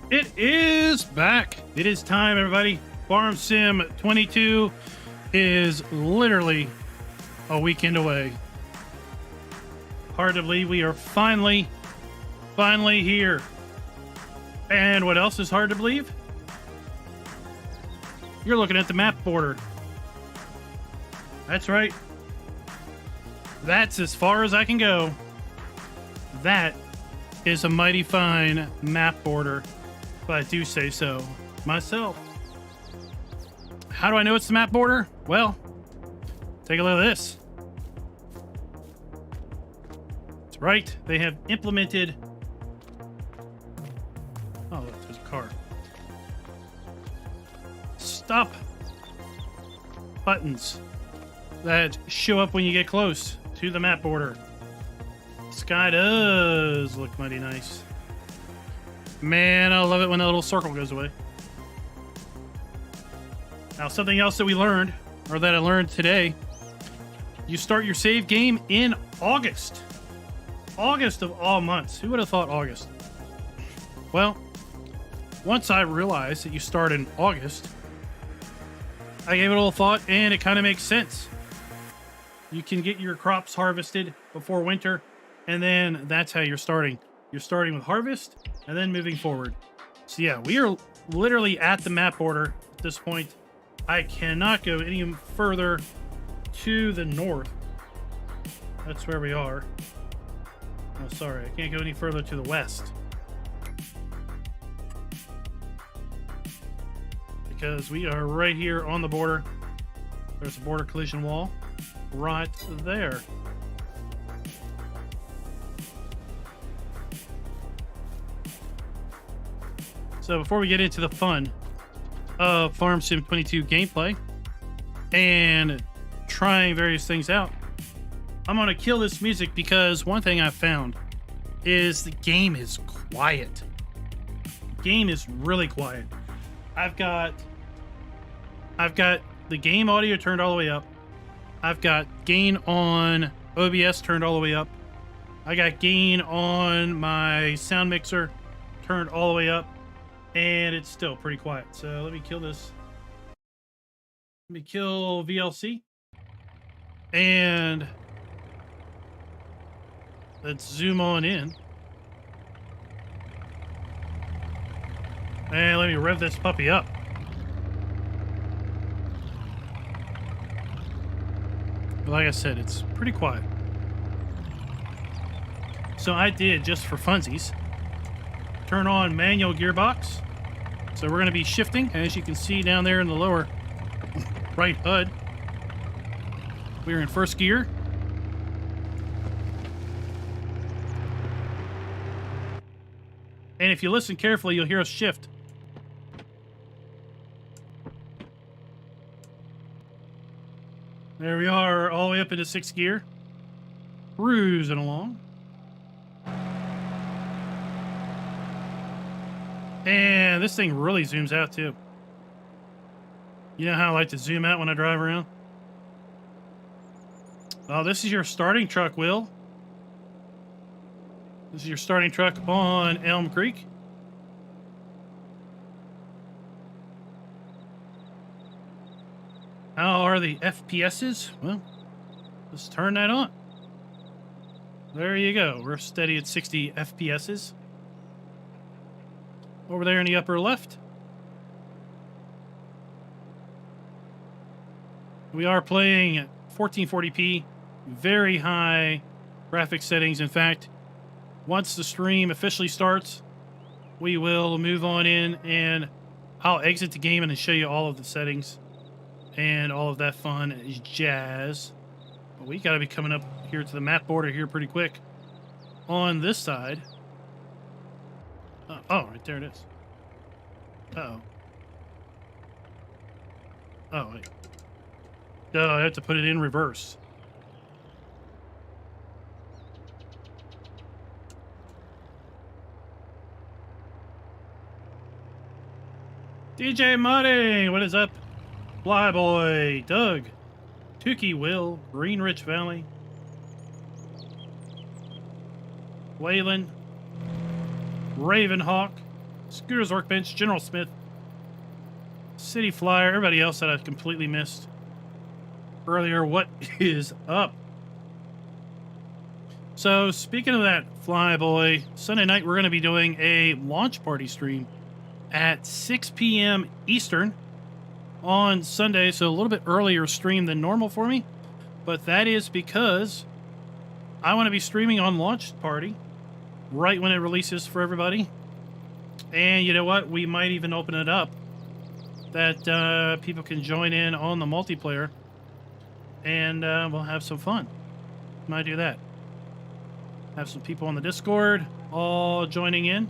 It is back. It is time, everybody. Farm Sim 22 is literally a weekend away. Hard to believe we are finally here. And what else is hard to believe? You're looking at the map border. That's right. That's as far as I can go. That is a mighty fine map border, if I do say so myself. How do I know it's the map border? Well, take a look at this. That's right. They have implemented... Oh, look, there's a car. Stop buttons that show up when you get close to the map border. Sky does look mighty nice. Man, I love it when that little circle goes away. Now, something else that we learned, or that I learned today, you start your save game in August. August of all months. Who would have thought August? Well, once I realized that you start in August, I gave it a little thought, and it kind of makes sense. You can get your crops harvested before winter, and then that's how you're starting. You're starting with harvest, and then moving forward. So yeah, we are literally at the map border at this point. I cannot go any further to the north. That's where we are. Oh, sorry, I can't go any further to the west. Because we are right here on the border. There's a border collision wall right there. So before we get into the fun of Farm Sim 22 gameplay and trying various things out, I'm going to kill this music because one thing I've found is the game is quiet. The game is really quiet. I've got the game audio turned all the way up. I've got gain on OBS turned all the way up. I got gain on my sound mixer turned all the way up. And it's still pretty quiet. So let me kill this. Let me kill VLC. And let's zoom on in. And let me rev this puppy up. But like I said, it's pretty quiet. So I did, just for funsies, turn on manual gearbox. So we're going to be shifting, as you can see down there in the lower right HUD. We're in first gear. And if you listen carefully, you'll hear us shift. There we are, all the way up into sixth gear. Cruising along. And this thing really zooms out too. You know how I like to zoom out when I drive around? Oh, this is your starting truck, Will. This is your starting truck on Elm Creek. How are the FPSs? Well, let's turn that on. There you go. We're steady at 60 FPSs. Over there in the upper left, we are playing 1440p, very high graphics settings. In fact, once the stream officially starts, we will move on in and I'll exit the game and show you all of the settings and all of that fun jazz. But we got to be coming up here to the map border here pretty quick on this side. Oh, right there it is. Uh-oh. Oh, wait. I have to put it in reverse. DJ Muddy, what is up? Flyboy, Doug, Tukey Will, Greenrich Valley, Waylon, Ravenhawk, Scooter's Workbench, General Smith, City Flyer, everybody else that I completely missed earlier. What is up? So, speaking of that, Flyboy, Sunday night we're going to be doing a launch party stream at 6 p.m. Eastern on Sunday. So, a little bit earlier stream than normal for me. But that is because I want to be streaming on launch party right when it releases for everybody. And you know what? We might even open it up that people can join in on the multiplayer. And we'll have some fun. Might do that. Have some people on the Discord all joining in.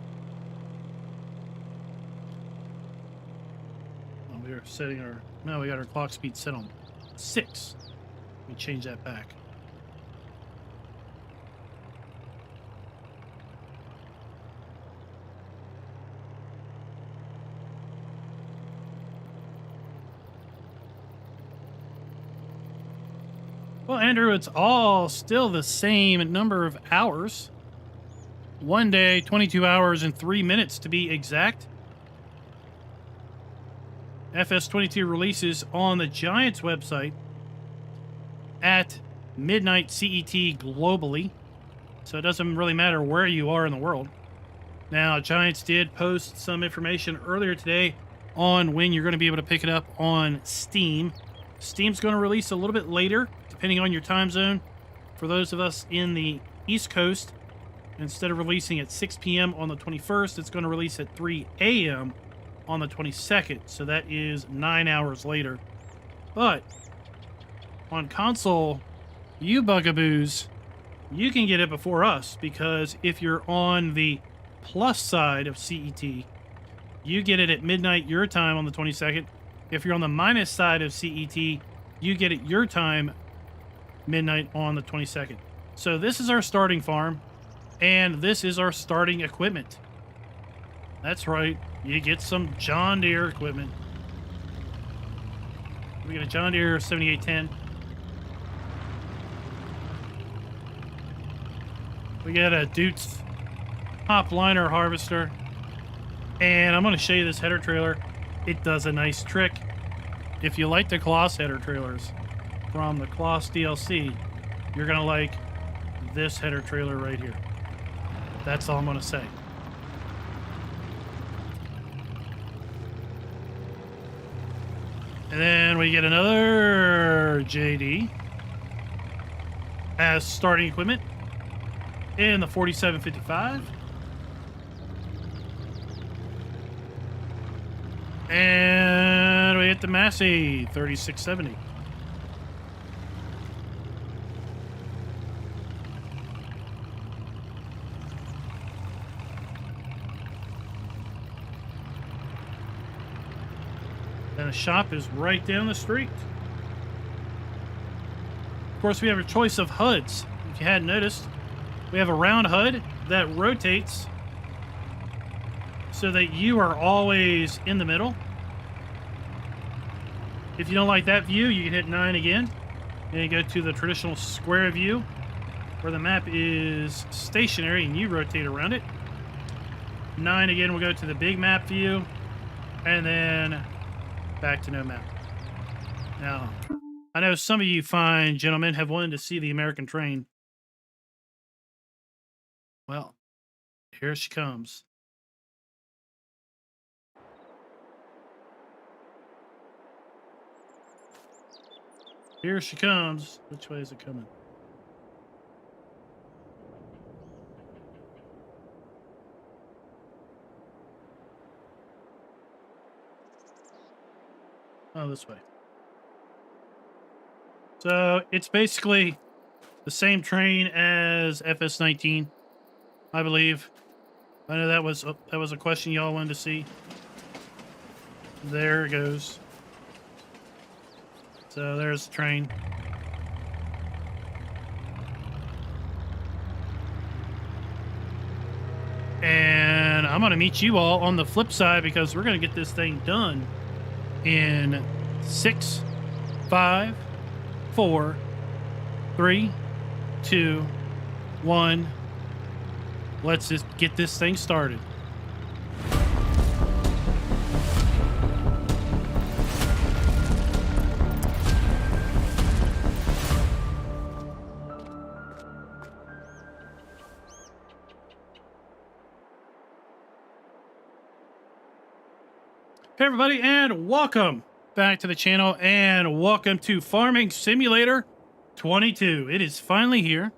Oh, we are setting our... No, we got our clock speed set on 6. Let me change that back. Well, Andrew, it's all still the same number of hours. One day, 22 hours and 3 minutes to be exact. FS22 releases on the Giants website at midnight CET globally. So it doesn't really matter where you are in the world. Now, Giants did post some information earlier today on when you're going to be able to pick it up on Steam. Steam's going to release a little bit later, depending on your time zone. For those of us in the East Coast, instead of releasing at 6 p.m. on the 21st, it's going to release at 3 a.m. on the 22nd. So that is 9 hours later. But on console, you bugaboos, you can get it before us, because if you're on the plus side of CET, you get it at midnight your time on the 22nd. If you're on the minus side of CET, you get it your time midnight on the 22nd. So this is our starting farm, and this is our starting equipment. That's right, you get some John Deere equipment. We get a John Deere 7810. We got a Dutes top liner harvester, and I'm going to show you this header trailer. It does a nice trick. If you like the Kloss header trailers from the Kloss DLC, you're going to like this header trailer right here. That's all I'm going to say. And then we get another JD as starting equipment in the 4755. And we hit the Massey 3670. And the shop is right down the street. Of course, we have a choice of HUDs. If you hadn't noticed, we have a round HUD that rotates so that you are always in the middle. If you don't like that view, you can hit 9 again. And you go to the traditional square view, where the map is stationary and you rotate around it. 9 again, we'll go to the big map view, and then back to no map. Now, I know some of you fine gentlemen have wanted to see the American train. Well, here she comes. Here she comes. Which way is it coming? Oh, this way. So it's basically the same train as FS19, I believe. I know that was a question y'all wanted to see. There it goes. So there's the train. And I'm going to meet you all on the flip side, because we're going to get this thing done in 6, 5, 4, 3, 2, 1. Let's just get this thing started. Hey everybody, and welcome back to the channel, and welcome to Farming Simulator 22. It is finally here,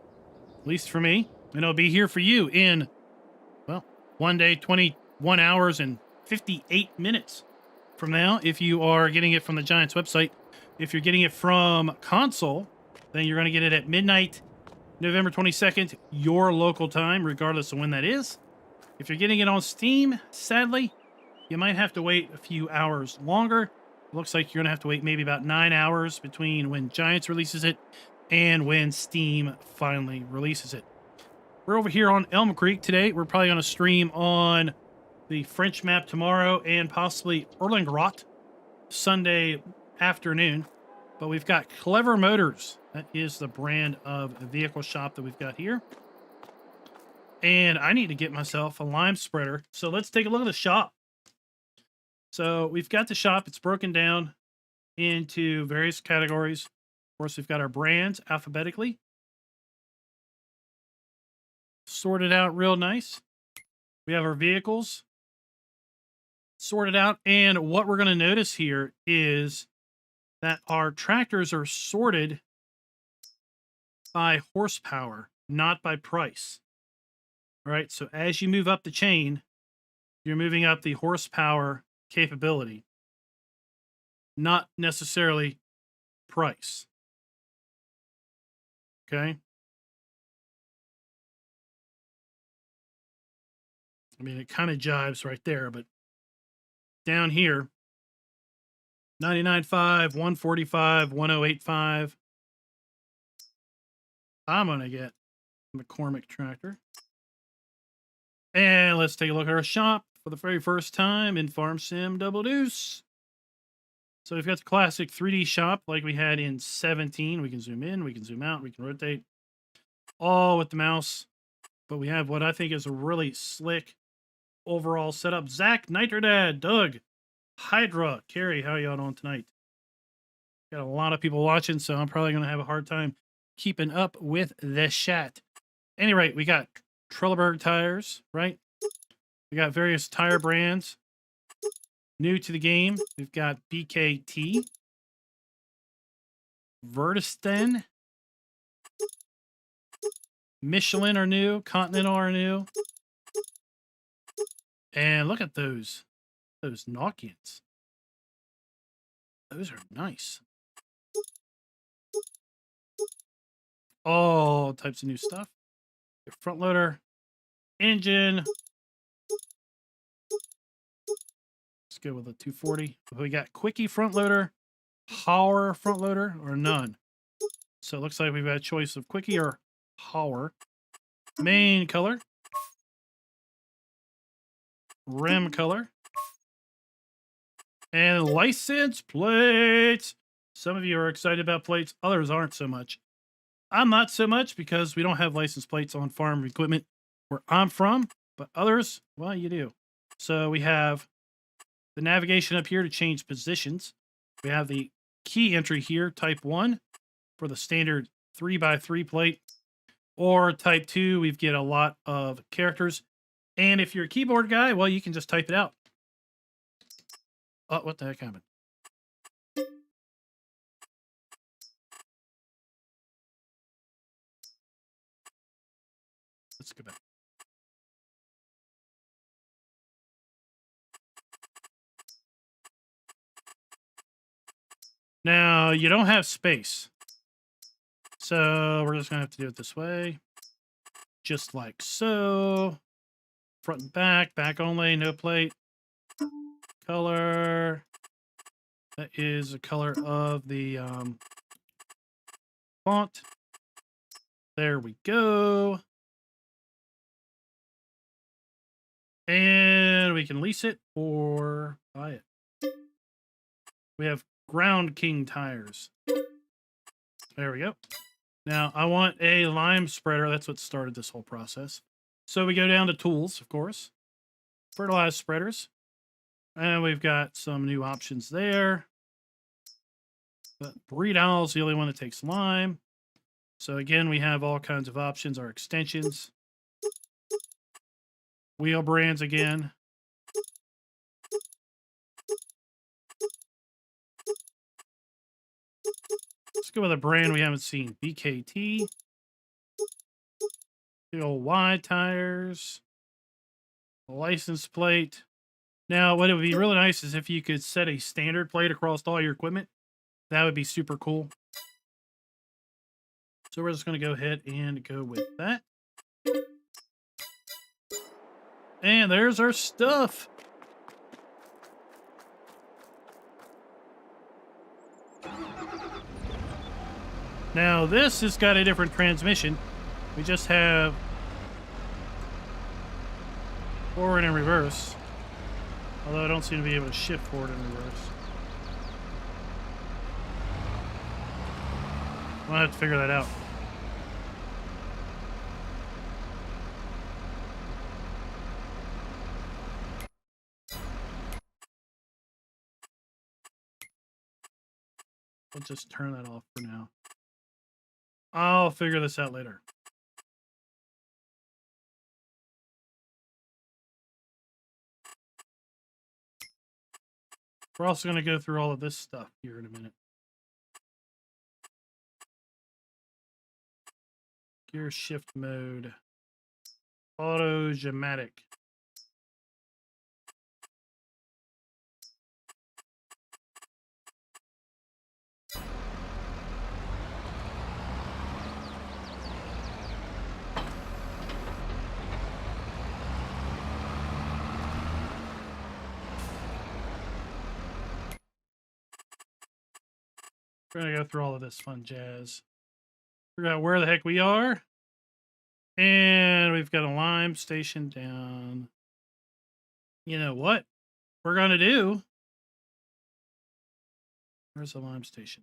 at least for me, and it'll be here for you in, well, 1 day, 21 hours, and 58 minutes from now, if you are getting it from the Giants website. If you're getting it from console, then you're going to get it at midnight, November 22nd, your local time, regardless of when that is. If you're getting it on Steam, sadly, you might have to wait a few hours longer. Looks like you're going to have to wait maybe about 9 hours between when Giants releases it and when Steam finally releases it. We're over here on Elm Creek today. We're probably going to stream on the French map tomorrow and possibly Erlengrot Sunday afternoon. But we've got Clever Motors. That is the brand of vehicle shop that we've got here. And I need to get myself a lime spreader. So let's take a look at the shop. So we've got the shop. It's broken down into various categories. Of course, we've got our brands alphabetically sorted out real nice. We have our vehicles sorted out. And what we're going to notice here is that our tractors are sorted by horsepower, not by price. All right. So as you move up the chain, you're moving up the horsepower capability, not necessarily price. Okay. I mean, it kind of jives right there, but down here, 99.5, 145, 1085. I'm going to get a McCormick tractor. And let's take a look at our shop for the very first time in Farm Sim Double Deuce. So we've got the classic 3D shop like we had in 17. We can zoom in, we can zoom out, we can rotate, all with the mouse. But we have what I think is a really slick overall setup. Zach, Nitrodad, Doug, Hydra, Carrie, how y'all doing tonight? Got a lot of people watching, so I'm probably going to have a hard time keeping up with the chat. Any rate, we got Trelleborg tires, right? We got various tire brands. New to the game, we've got BKT, Vertisten, Michelin are new, Continental are new. And look at those Nokians. Those are nice. All types of new stuff. Your front loader, engine. Let's go with a 240. We got quickie front loader, Hauer front loader, or none. So it looks like we've got a choice of quickie or Hauer. Main color, rim color, and license plates. Some of you are excited about plates, others aren't so much. I'm not so much because we don't have license plates on farm equipment where I'm from, but others, well, you do. So we have the navigation up here to change positions. We have the key entry here, type 1, for the standard 3x3 plate. Or type 2, we get a lot of characters. And if you're a keyboard guy, well, you can just type it out. Oh, what the heck happened? Let's go back. Now, you don't have space. So we're just going to have to do it this way. Just like so. Front and back only, no plate. Color. That is the color of the font. There we go. And we can lease it or buy it. We have Ground King tires. There we go. Now, I want a lime spreader. That's what started this whole process. So we go down to tools, of course. Fertilized spreaders. And we've got some new options there. But Breedall is the only one that takes lime. So again, we have all kinds of options. Our extensions. Wheel brands again. Let's go with a brand we haven't seen. BKT. The old Y tires. A license plate. Now, what would be really nice is if you could set a standard plate across all your equipment. That would be super cool. So we're just going to go ahead and go with that. And there's our stuff. Now, this has got a different transmission. We just have forward and reverse. Although I don't seem to be able to shift forward and reverse. I'll have to figure that out. I'll just turn that off for now. I'll figure this out later. We're also going to go through all of this stuff here in a minute. Gear shift mode. Automatic. We're going to go through all of this fun jazz. Figure out where the heck we are. And we've got a lime station down. You know what we're going to do? Where's the lime station?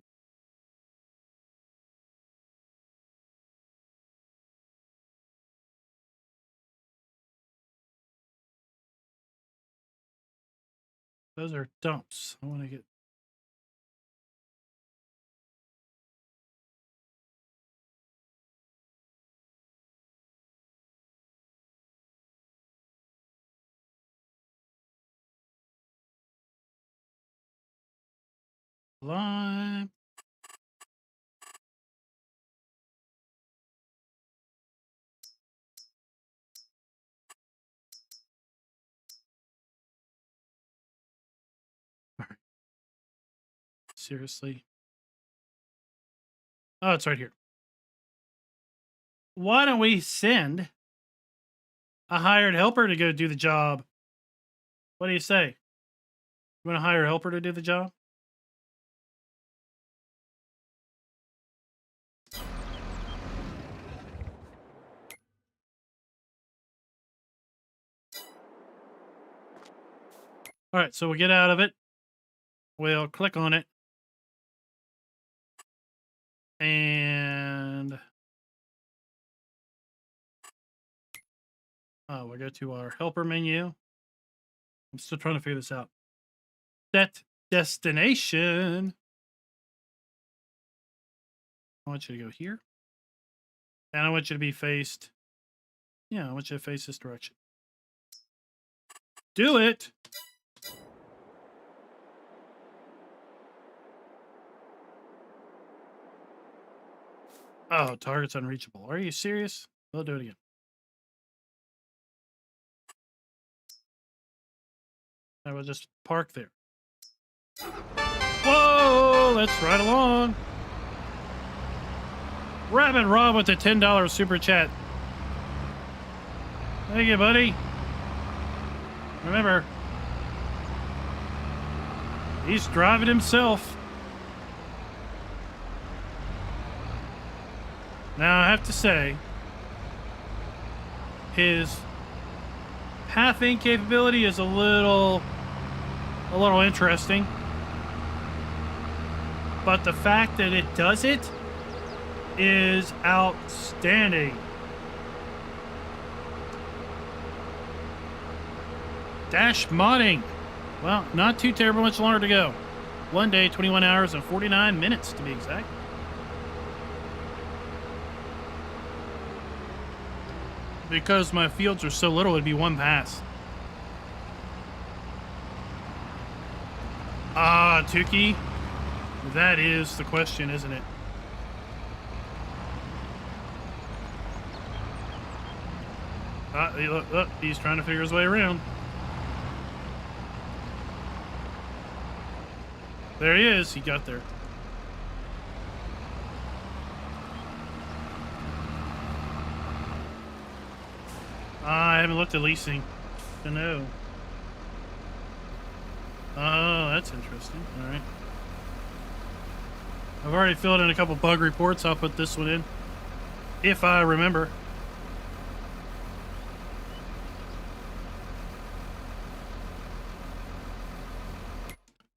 Those are dumps. I want to get... lime. All right. Seriously. Oh, it's right here. Why don't we send a hired helper to go do the job? What do you say? You want to hire a helper to do the job? All right, so we'll get out of it. We'll click on it. And we'll go to our helper menu. I'm still trying to figure this out. Set destination. I want you to go here. And I want you to be faced. Yeah, I want you to face this direction. Do it. Oh, target's unreachable. Are you serious? We'll do it again. I will just park there. Whoa, let's ride along. Rabbit Rob with the $10 super chat. Thank you, buddy. Remember, he's driving himself. Now, I have to say, his pathing capability is a little interesting. But the fact that it does it is outstanding. Dash modding. Well, not too terrible much longer to go. 1 day, 21 hours, and 49 minutes to be exact. Because my fields are so little, it'd be one pass. Ah, Tukey. That is the question, isn't it? Look, he's trying to figure his way around. There he is. He got there. I haven't looked at leasing to know. Oh, that's interesting. All right. I've already filled in a couple bug reports. I'll put this one in if I remember.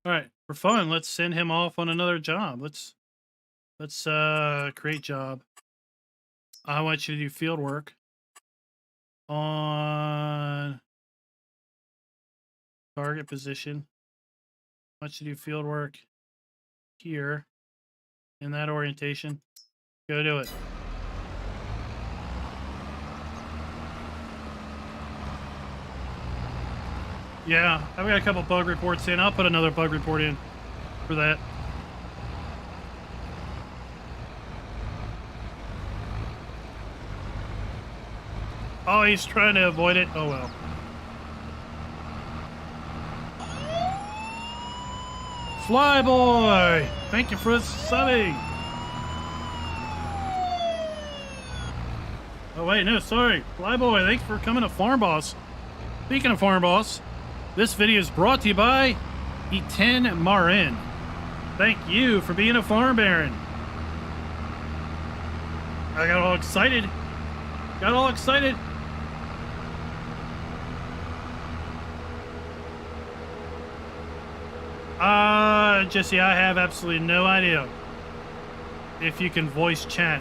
All right, for fun, let's send him off on another job. Let's create job. I want you to do field work on target position. I want you to do field work here in that orientation. Go do it. Yeah, I've got a couple bug reports in. I'll put another bug report in for that. Oh, he's trying to avoid it. Oh, well. Flyboy! Thank you for subbing. Oh, wait, no, sorry. Flyboy, thanks for coming to Farm Boss. Speaking of Farm Boss, this video is brought to you by E10 Marin. Thank you for being a farm baron. I got all excited. Got all excited. Jesse, I have absolutely no idea if you can voice chat.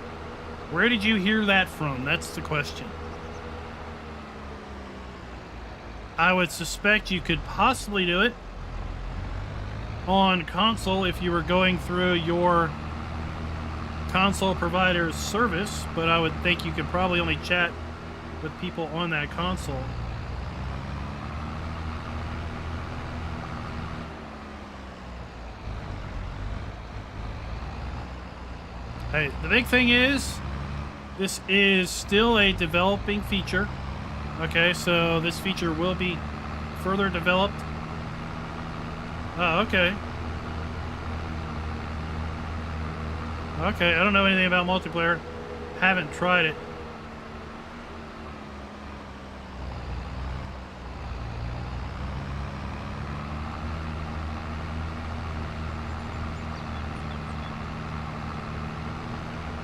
Where did you hear that from? That's the question. I would suspect you could possibly do it on console if you were going through your console provider's service, but I would think you could probably only chat with people on that console. Hey, the big thing is, this is still a developing feature. Okay, so this feature will be further developed. Oh, okay. Okay, I don't know anything about multiplayer. Haven't tried it.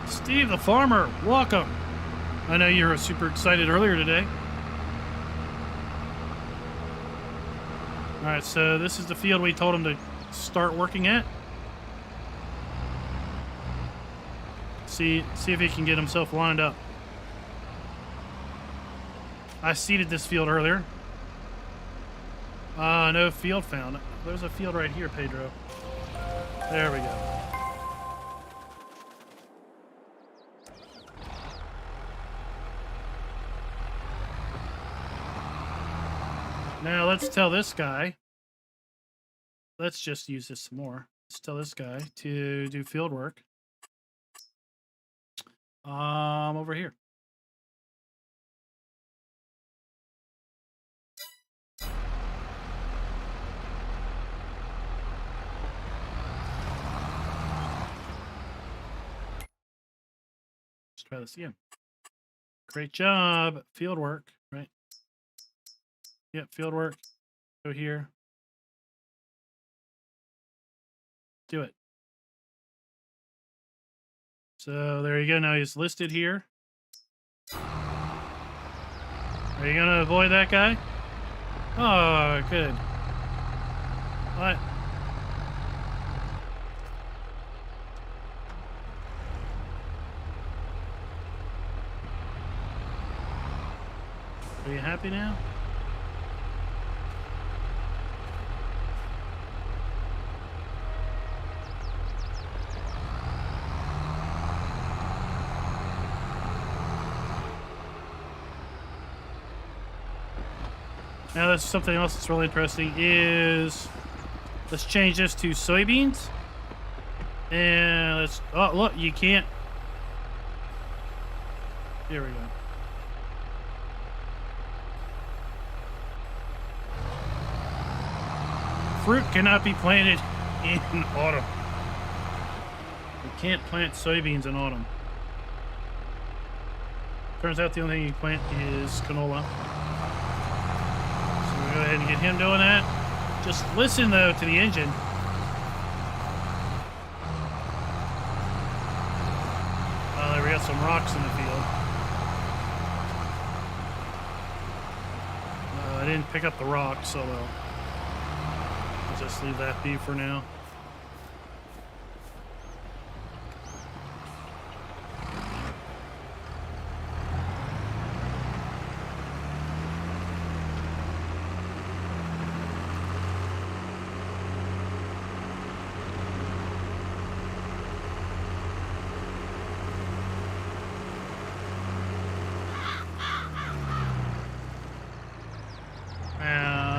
Steve the Farmer, welcome. I know you were super excited earlier today. All right, so this is the field we told him to start working at. See if he can get himself lined up. I seeded this field earlier. No field found. There's a field right here, Pedro. There we go. Now let's tell this guy. Let's just use this some more. Let's tell this guy to do field work. Over here. Let's try this again. Great job. Field work, right? Yep, field work. Go here. Do it. So there you go. Now he's listed here. Are you gonna avoid that guy? Oh, good. What? Are you happy now? Now that's something else that's really interesting is, let's change this to soybeans. And let's, oh look, you can't. Here we go. Fruit cannot be planted in autumn. You can't plant soybeans in autumn. Turns out the only thing you plant is canola. So we'll go ahead and get him doing that. Just listen, though, to the engine. Oh, there we got some rocks in the field. I didn't pick up the rocks, so I'll just leave that be for now.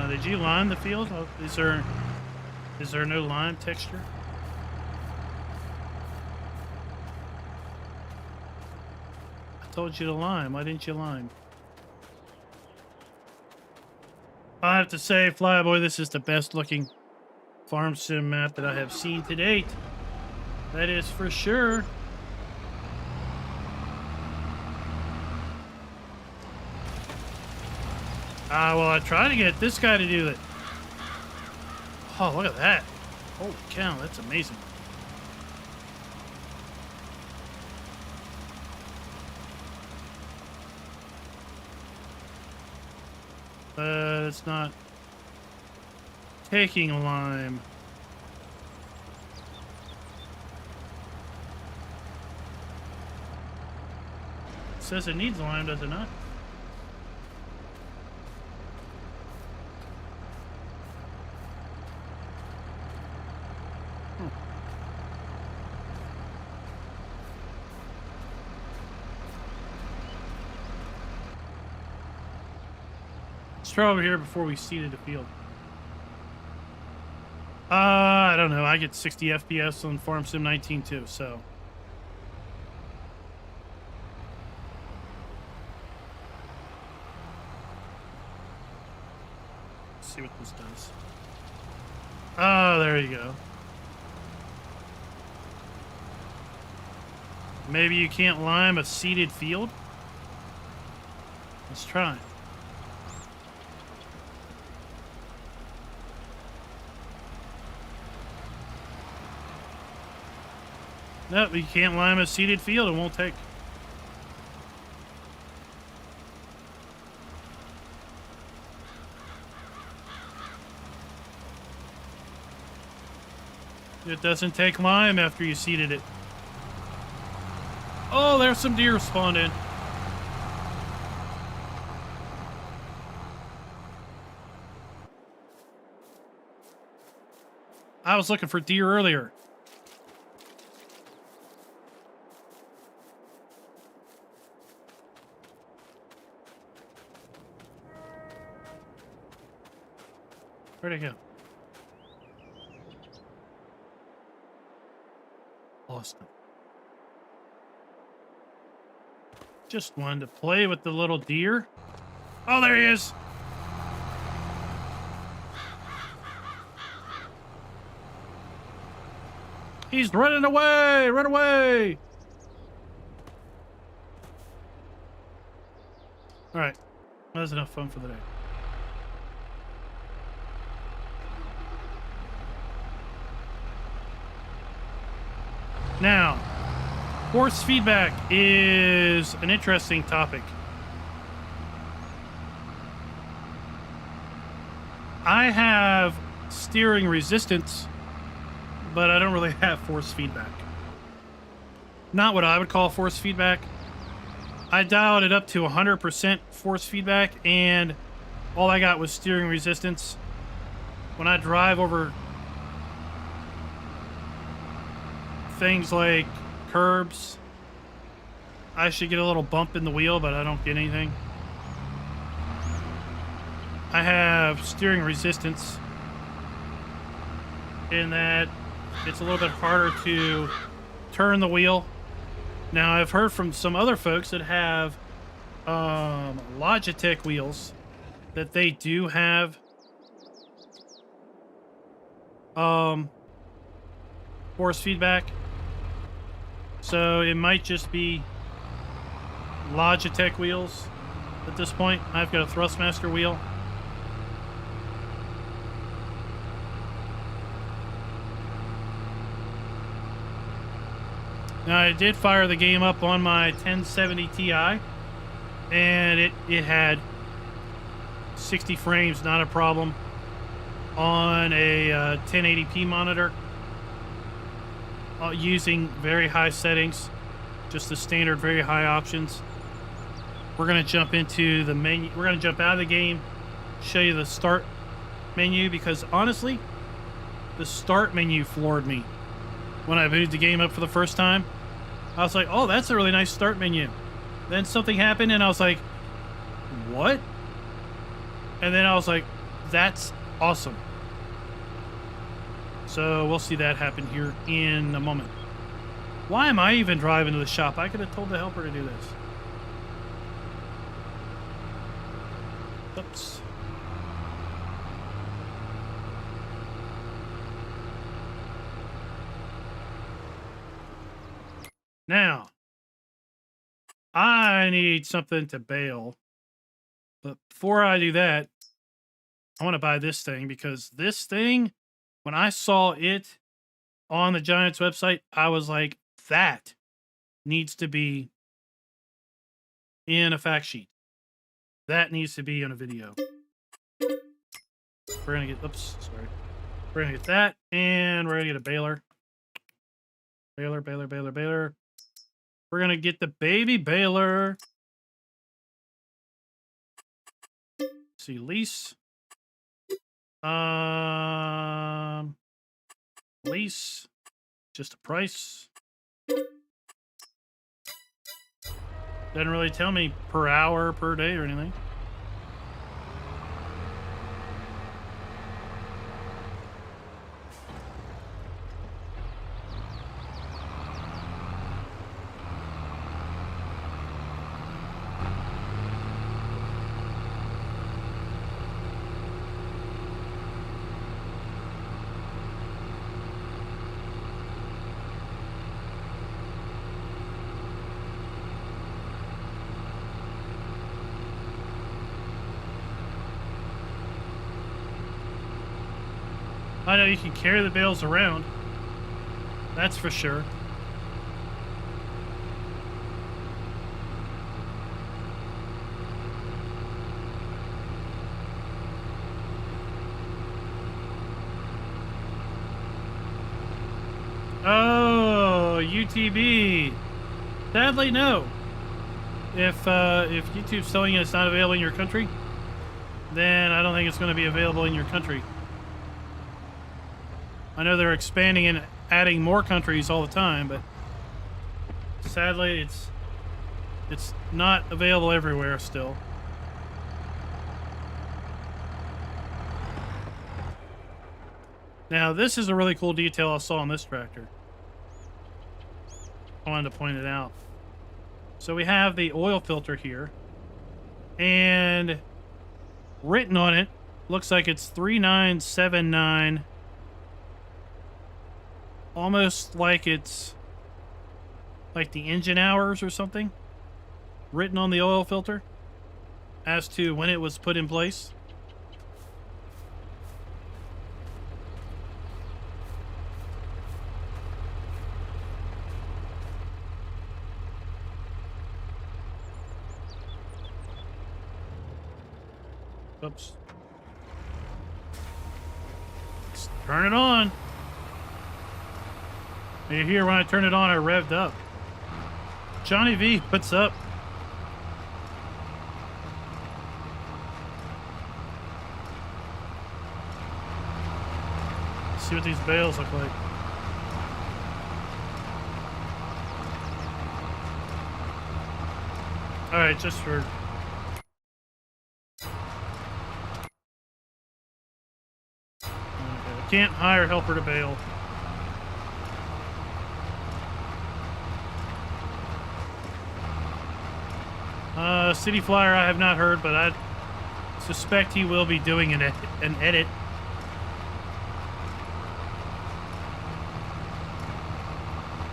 Did you lime the field? Oh, is there no lime texture? I told you to lime. Why didn't you lime? I have to say, Flyboy, this is the best looking farm sim map that I have seen to date. That is for sure. Well, I tried to get this guy to do it. Oh, look at that. Holy cow, that's amazing. It's not taking a lime. It says it needs a lime, does it not? Let's try over here before we seeded the field. I don't know. I get 60 FPS on Farm Sim 19 too, so. Let's see what this does. Oh, there you go. Maybe you can't lime a seeded field? Let's try. Nope, you can't lime a seeded field. It won't take. It doesn't take lime after you seeded it. Oh, there's some deer spawned in. I was looking for deer earlier. Where'd it go? Lost him. Just wanted to play with the little deer. Oh, there he is. He's running away. Run away. All right. That was enough fun for the day. Now, force feedback is an interesting topic. I have steering resistance, but I don't really have force feedback. Not what I would call force feedback. I dialed it up to 100% force feedback, and all I got was steering resistance. When I drive over things like curbs, I should get a little bump in the wheel, but I don't get anything. I have steering resistance in that it's a little bit harder to turn the wheel. Now, I've heard from some other folks that have Logitech wheels that they do have force feedback. So it might just be Logitech wheels at this point. I've got a Thrustmaster wheel. Now, I did fire the game up on my 1070 Ti, and it had 60 frames, not a problem, on a 1080p monitor, using very high settings, just the standard very high options. We're going to jump into the menu. We're going to jump out of the game, show you the start menu, because honestly, the start menu floored me. When I booted the game up for the first time, I was like, oh, that's a really nice start menu. Then something happened, and I was like, what? And then I was like, that's awesome. So we'll see that happen here in a moment. Why am I even driving to the shop? I could have told the helper to do this. Oops. Now, I need something to bail. But before I do that, I want to buy this thing, because this thing, when I saw it on the Giants website, I was like, that needs to be in a fact sheet. That needs to be in a video. We're going to get, oops, sorry. We're going to get that, and we're going to get a baler. Baler, baler, baler, baler. We're going to get the baby baler. See, lease. Lease. Just a price. Doesn't really tell me per hour, per day, or anything. I know you can carry the bales around. That's for sure. Oh, UTB. Sadly, no. If YouTube's telling you it's not available in your country, then I don't think it's going to be available in your country. I know they're expanding and adding more countries all the time, but sadly, it's not available everywhere still. Now, this is a really cool detail I saw on this tractor. I wanted to point it out. So we have the oil filter here, and written on it, looks like it's 3979. Almost like it's like the engine hours or something written on the oil filter as to when it was put in place. Oops. Let's turn it on. You hear when I turn it on, I revved up. Johnny V, what's up? Let's see what these bales look like. Alright, just for... Okay, I can't hire helper to bail. City Flyer, I have not heard, but I suspect he will be doing an edit.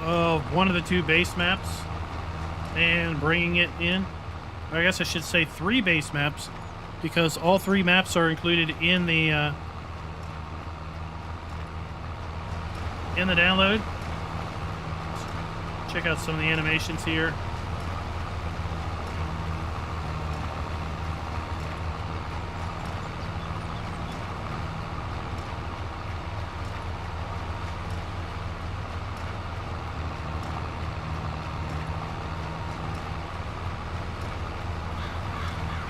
of one of the two base maps and bringing it in. Or I guess I should say 3 base maps, because all 3 maps are included in the download. Check out some of the animations here.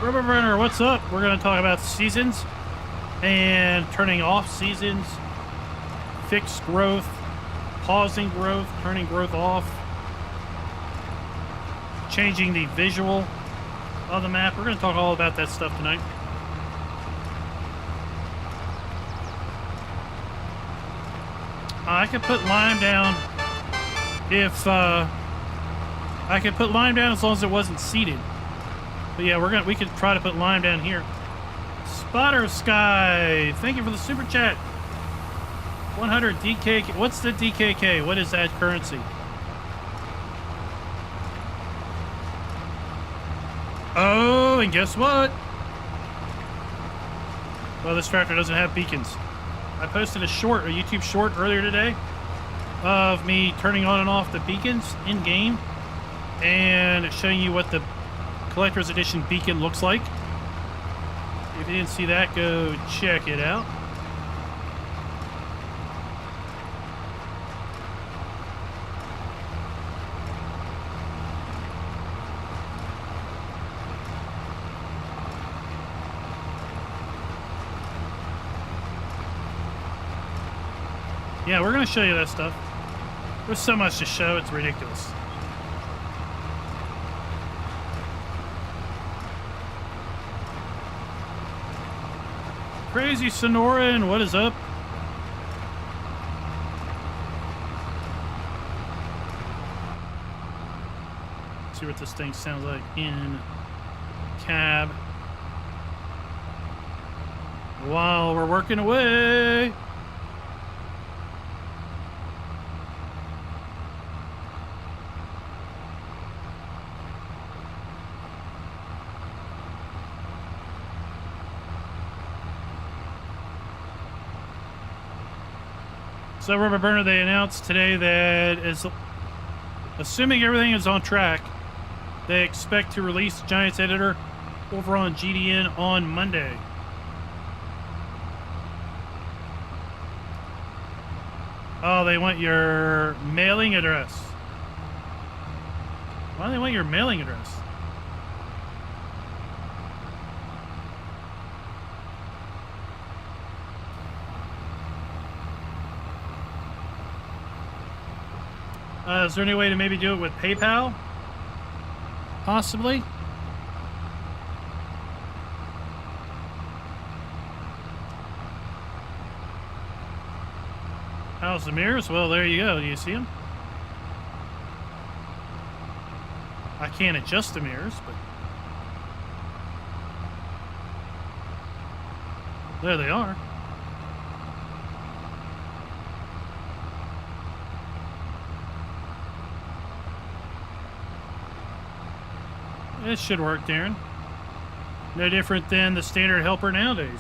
Rubber Burner, what's up? We're going to talk about seasons and turning off seasons, fixed growth, pausing growth, turning growth off, changing the visual of the map. We're going to talk all about that stuff tonight. I could put lime down if I could put lime down as long as it wasn't seeded. But yeah, we could try to put lime down here. Spotter Sky, thank you for the super chat. 100 DKK. What's the DKK? What is that currency? Oh, and guess what? Well, this tractor doesn't have beacons. I posted a YouTube short earlier today of me turning on and off the beacons in game and showing you what the Collector's Edition beacon looks like. If you didn't see that, go check it out. Yeah, we're going to show you that stuff. There's so much to show, it's ridiculous. Crazy Sonoran, what is up? Let's see what this thing sounds like in cab. While we're working away. So, Rubber Burner, they announced today that, assuming everything is on track, they expect to release Giants Editor over on GDN on Monday. Oh, they want your mailing address. Why do they want your mailing address? Is there any way to maybe do it with PayPal? Possibly. How's the mirrors? Well, there you go. Do you see them? I can't adjust the mirrors, but there they are. It should work, Darren. No different than the standard helper nowadays.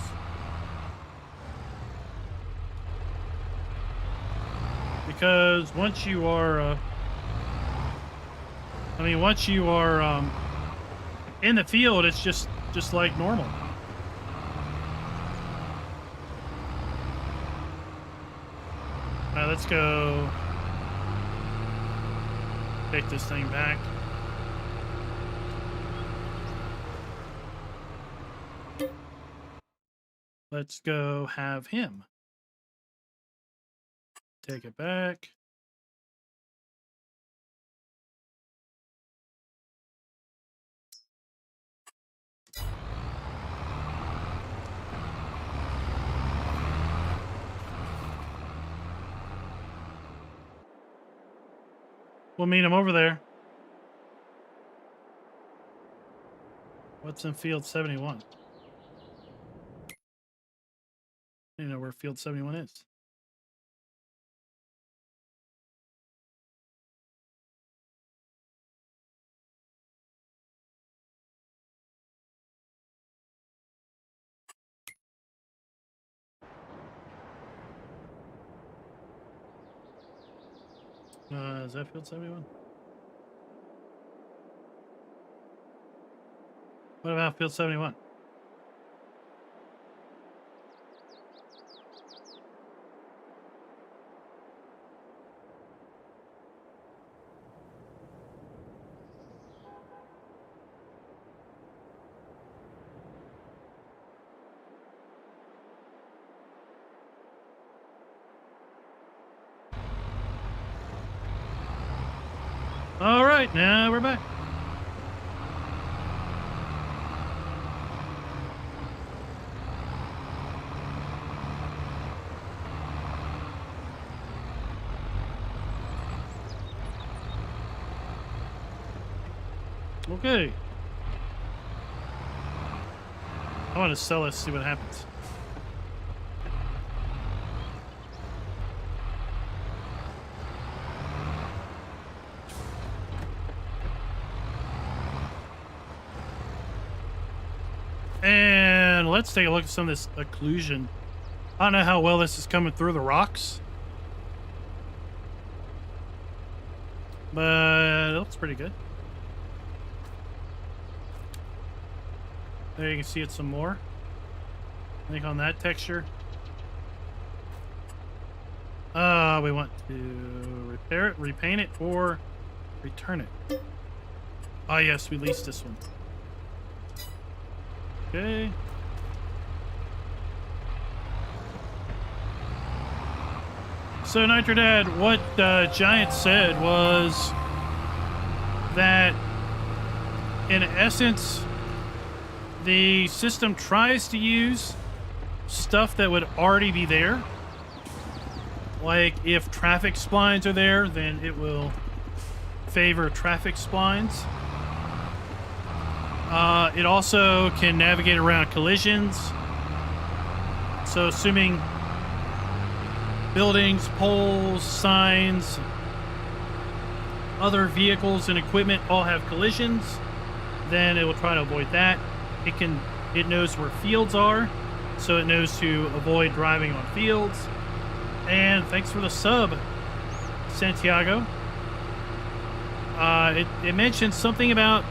Because once you are, once you are in the field, it's just like normal. All right, let's go take this thing back. Let's go have him. Take it back. We'll meet him over there. What's in field 71? I don't know where field 71 is. Is that field 71? What about field 71? All right, now we're back. Okay. I want to sell this, see what happens. And let's take a look at some of this occlusion. I don't know how well this is coming through the rocks, but it looks pretty good. There you can see it some more. I think on that texture. We want to repair it, repaint it, or return it. Ah, yes, we leased this one. Okay. So, Nitro Dad, what Giant said was that, in essence, the system tries to use stuff that would already be there. Like, if traffic splines are there, then it will favor traffic splines. It also can navigate around collisions. So assuming buildings, poles, signs, other vehicles and equipment all have collisions, then it will try to avoid that. It knows where fields are, so it knows to avoid driving on fields. And thanks for the sub, Santiago. It mentioned something about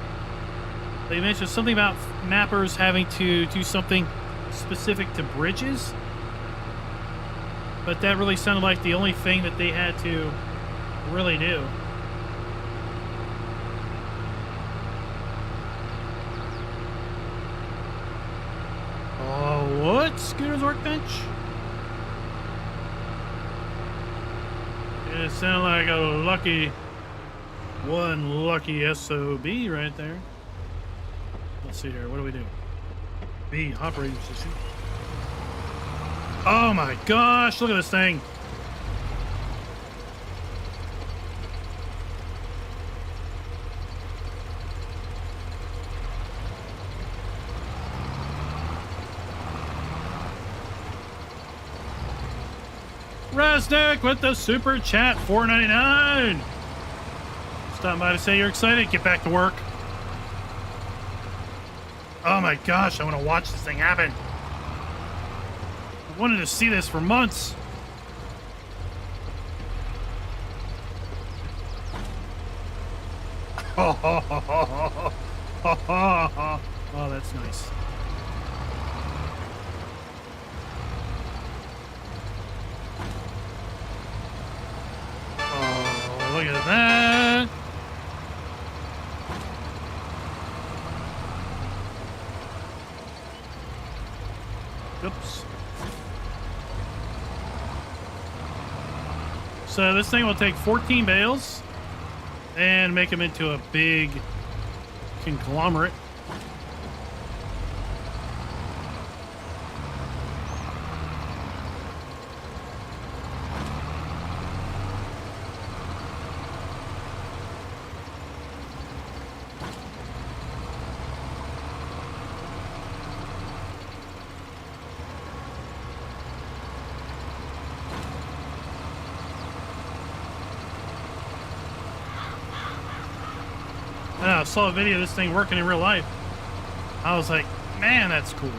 mappers having to do something specific to bridges, but that really sounded like the only thing that they had to really do. Oh, what? Scooter's workbench? It sounded like a lucky SOB right there. Let's see here. What do we do? B, operating system. Oh my gosh, look at this thing. Rasnick with the super chat, $4.99. Stop by to say you're excited. Get back to work. Oh my gosh, I want to watch this thing happen. I wanted to see this for months. Oh, that's nice. Oh, look at that. Oops. So this thing will take 14 bales and make them into a big conglomerate. I saw a video of this thing working in real life. I was like, man, that's cool.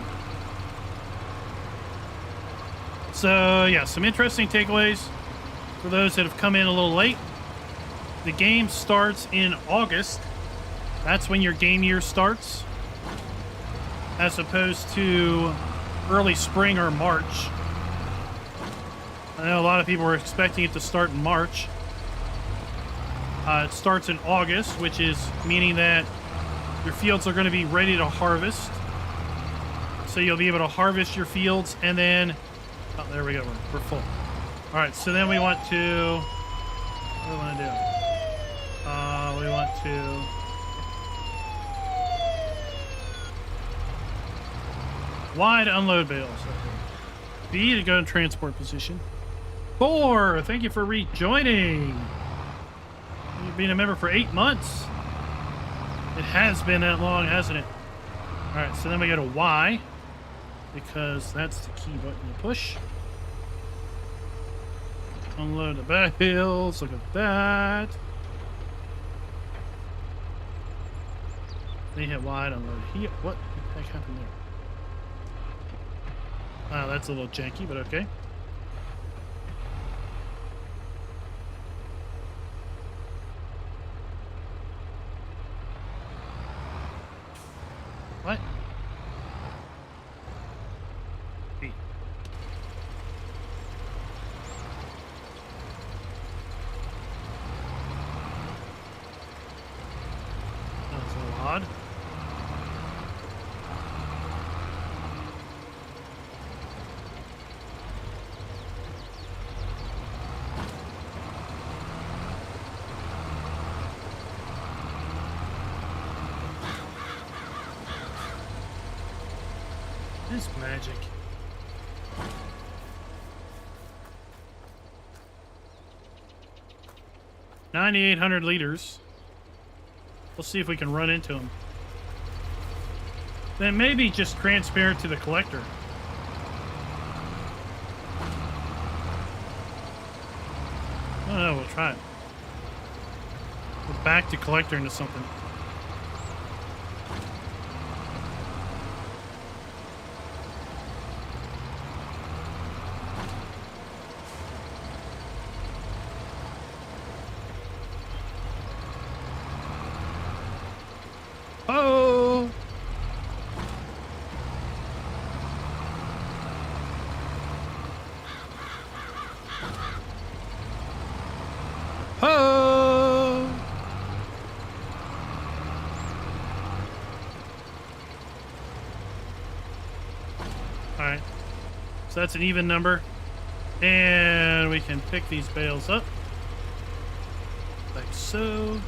So, yeah, some interesting takeaways for those that have come in a little late. the game starts in August. That's when your game year starts, as opposed to early spring or March. I know a lot of people were expecting it to start in March. It starts in August, which is meaning that your fields are going to be ready to harvest. So you'll be able to harvest your fields, and then... Oh, there we go. We're full. All right, so then we want to... What do we want to do? We want to... Wide unload bales. B to go in transport position. 4, thank you for rejoining. You've been a member for 8 months. It has been that long, hasn't it? All right, so then we go to Y, because that's the key button to push. Unload the bales. Look at that. They hit wide, unload here. What the heck happened there? Wow, that's a little janky, but okay. What? B. That's a little odd. This magic. $9,800 liters. We'll see if we can run into them. Then maybe just transparent to the collector. I don't know, we'll try it. We're back to collector into something. Oh! Oh! All right. So that's an even number. And we can pick these bales up. Like so.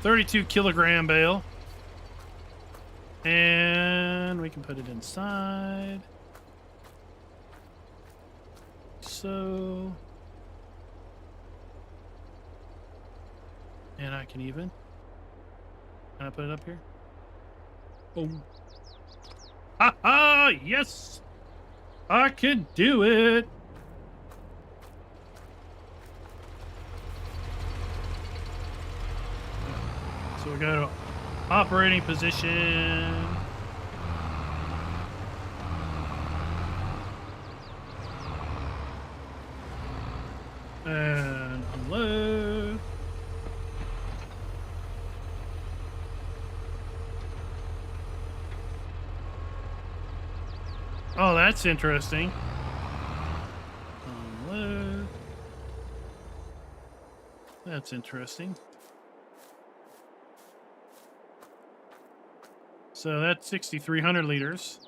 32 kilogram bale. And we can put it inside. So. And I can even. Can I put it up here? Boom. Ha ha! Yes! I can do it! So we go to operating position. And unload. Oh, that's interesting. Unload. That's interesting. So that's 6,300 liters.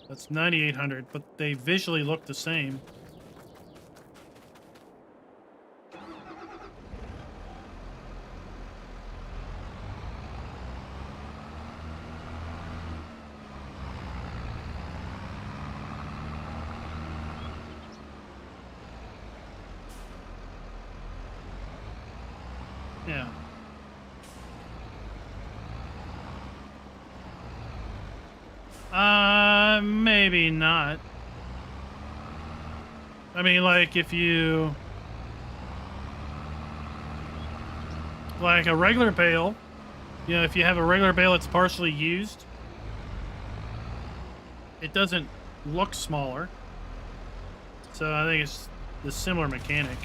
That's 9,800, but they visually look the same. Yeah. Maybe not. I mean, like, if you... Like a regular bale, you know, if you have a regular bale that's partially used, it doesn't look smaller. So I think it's the similar mechanic.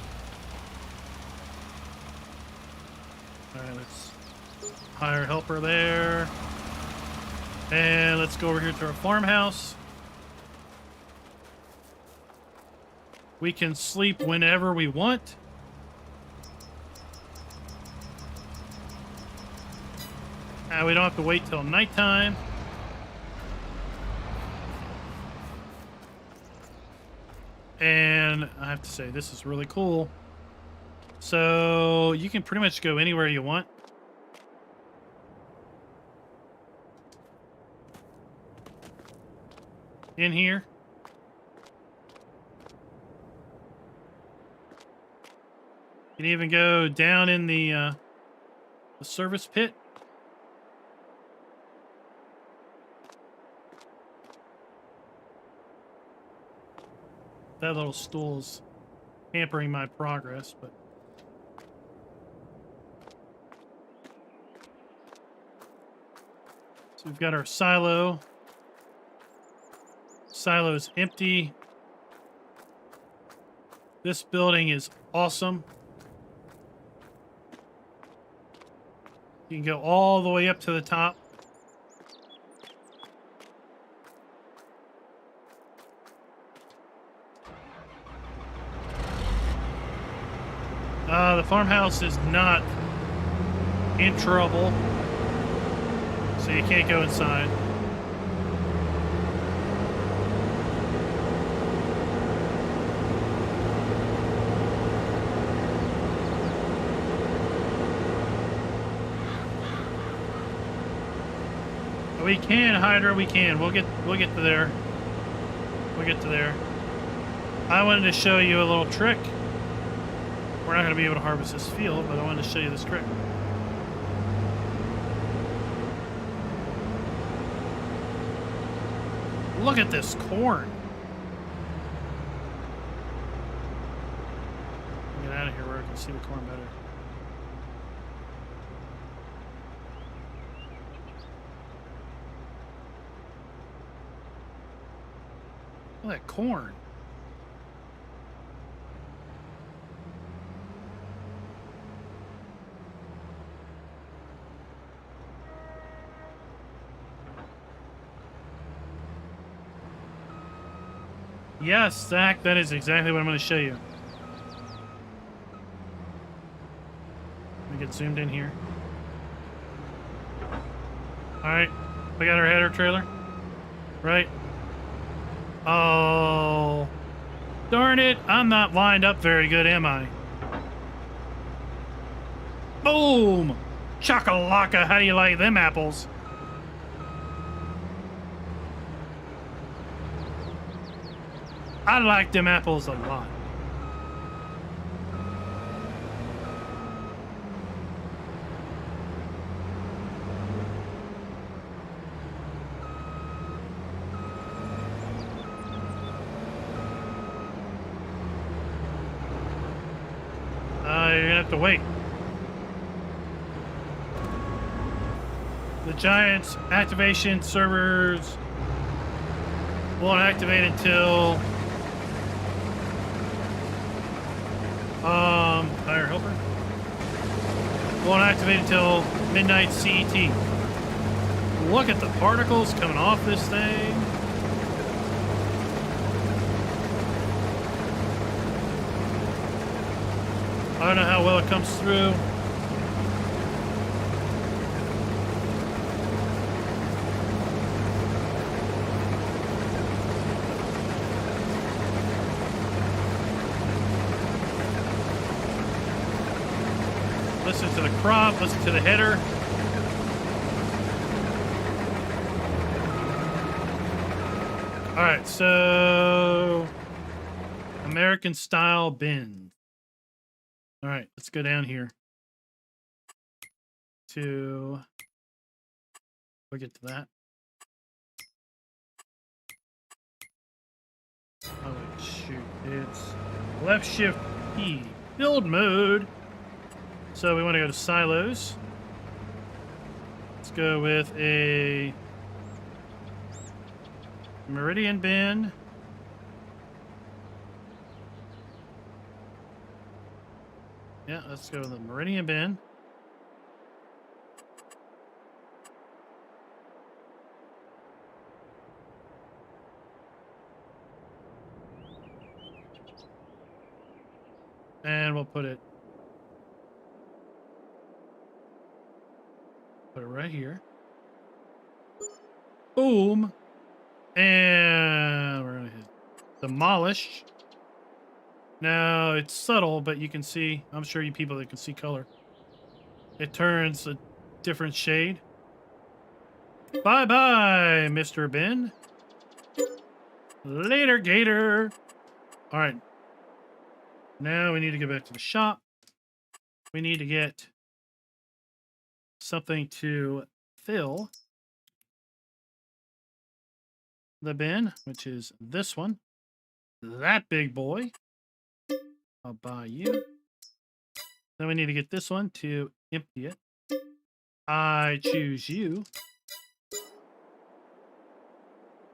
All right, let's hire a helper there. And let's go over here to our farmhouse. We can sleep whenever we want. We don't have to wait till nighttime. And I have to say, this is really cool. So you can pretty much go anywhere you want. In here. You can even go down in the service pit. That little stool's hampering my progress, but so we've got our silo. Silo's empty. This building is awesome. You can go all the way up to the top. The farmhouse is not in trouble, so you can't go inside. We can, Hydra, we can. We'll get to there. We'll get to there. I wanted to show you a little trick. We're not going to be able to harvest this field, but I wanted to show you this trick. Look at this corn. Get out of here where I can see the corn better. Look at that corn. Yes, Zach, that is exactly what I'm going to show you. Let me get zoomed in here. Alright, we got our header trailer. Right? Oh, darn it. I'm not lined up very good, am I? Boom! Chakalaka, how do you like them apples? I like them apples a lot. You're gonna have to wait. The Giants activation servers won't activate until fire helper won't activate until midnight CET. Look at the particles coming off this thing. I don't know how well it comes through. Listen to the crop, listen to the header. All right, so American style bins. All right, let's go down here to, we'll get to that. Oh, shoot, it's left shift E, build mode. So we want to go to silos. Let's go with a Meridian bin. Yeah, let's go with the Meridian bin. And we'll put it right here. Boom. And we're going to hit demolish. Now, it's subtle, but you can see, I'm sure you people that can see color. It turns a different shade. Bye-bye, Mr. Ben. Later, Gator. All right. Now we need to go back to the shop. We need to get something to fill the bin, which is this one. That big boy. I'll buy you. Then we need to get this one to empty it. I choose you.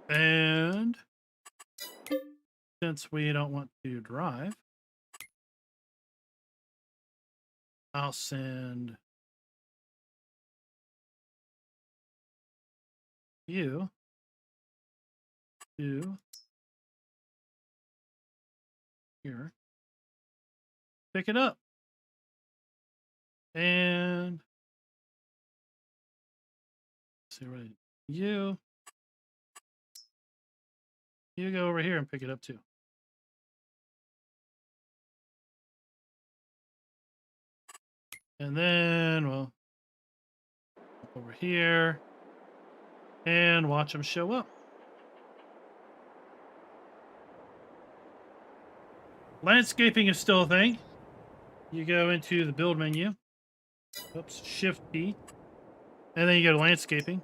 And since we don't want to drive, I'll send you to here. Pick it up. And see right. You go over here and pick it up too. And then we'll over here and watch them show up. Landscaping is still a thing. You go into the build menu. Oops, Shift D. And then you go to landscaping.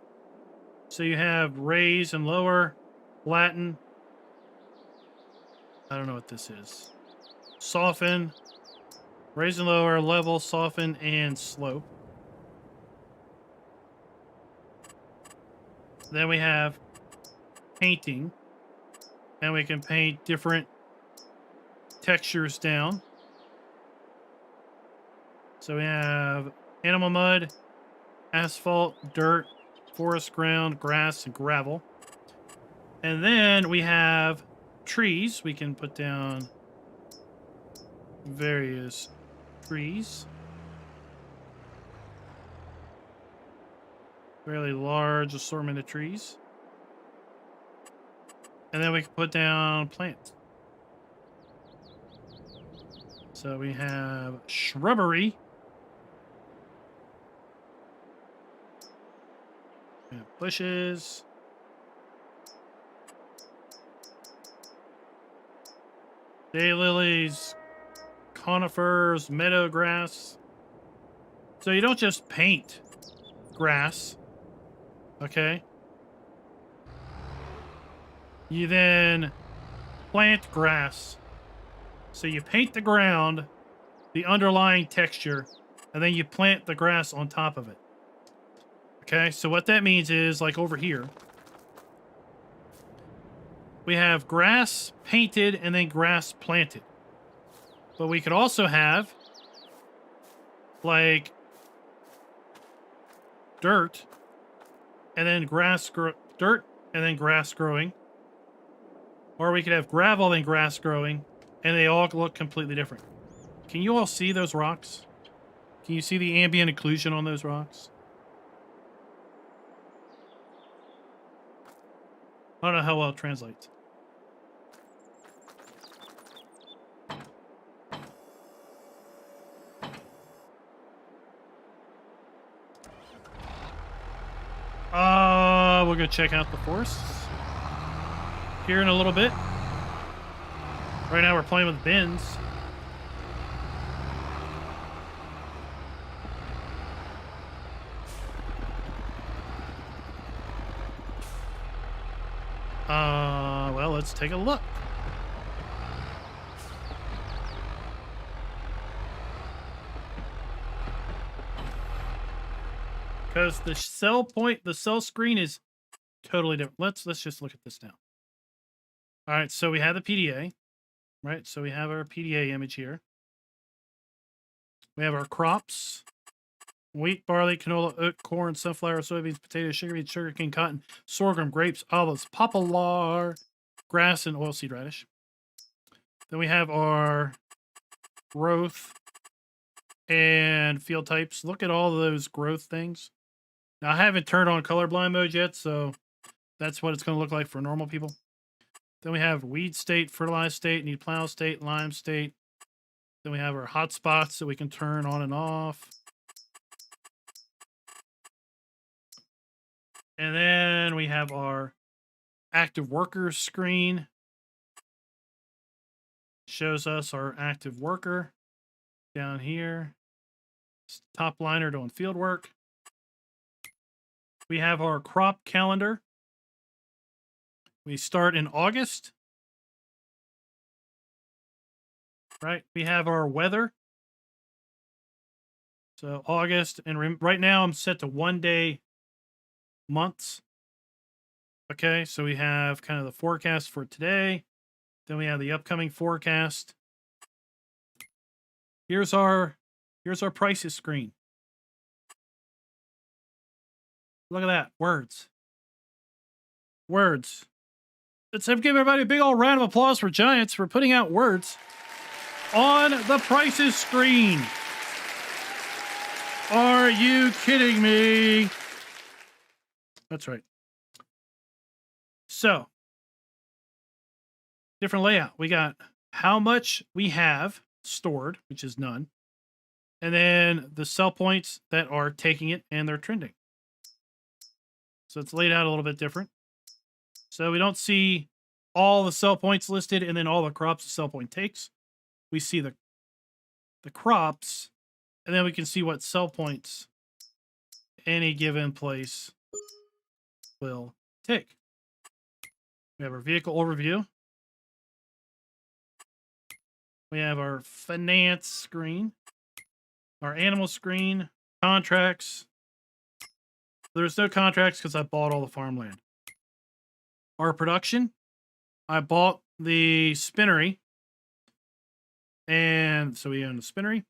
So you have raise and lower, flatten. I don't know what this is. Soften, raise and lower, level, soften, and slope. Then we have painting. And we can paint different textures down. So we have animal mud, asphalt, dirt, forest ground, grass, and gravel. And then we have trees. We can put down various trees. Fairly large assortment of trees. And then we can put down plants. So we have shrubbery. We have bushes. Daylilies, conifers, meadow grass. So you don't just paint grass, okay? You then plant grass. So you paint the ground, the underlying texture, and then you plant the grass on top of it. Okay, so what that means is, like over here, we have grass painted and then grass planted. But we could also have, like, dirt and then dirt and then grass growing. Or we could have gravel and grass growing, and they all look completely different. Can you all see those rocks? Can you see the ambient occlusion on those rocks? I don't know how well it translates. We're gonna check out the forests here in a little bit. Right now we're playing with bins. Well, let's take a look. Because the cell screen is totally different. Let's just look at this now. All right, so we have the PDA, right? So we have our PDA image here. We have our crops: wheat, barley, canola, oat, corn, sunflower, soybeans, potatoes, sugar beets, sugarcane, cotton, sorghum, grapes, olives, poplar, grass, and oilseed radish. Then we have our growth, and field types. Look at all those growth things. Now, I haven't turned on colorblind mode yet, so that's what it's going to look like for normal people. Then we have weed state, fertilized state, need plow state, lime state. Then we have our hot spots that we can turn on and off. And then we have our active workers screen. Shows us our active worker down here. Top liner doing field work. We have our crop calendar. We start in August. Right? We have our weather. So August, and right now I'm set to 1 day months. Okay, so we have kind of the forecast for today. Then we have the upcoming forecast. Here's our prices screen. Look at that. Words. Words. Let's give everybody a big old round of applause for Giants for putting out words on the prices screen. Are you kidding me? That's right. So, different layout. We got how much we have stored, which is none. And then the sell points that are taking it and they're trending. So it's laid out a little bit different. So we don't see all the sell points listed and then all the crops the sell point takes. We see the crops, and then we can see what sell points any given place will take. We have our vehicle overview. We have our finance screen, our animal screen, contracts. There's no contracts because I bought all the farmland. Our production, I bought the spinnery. And so we own the spinnery.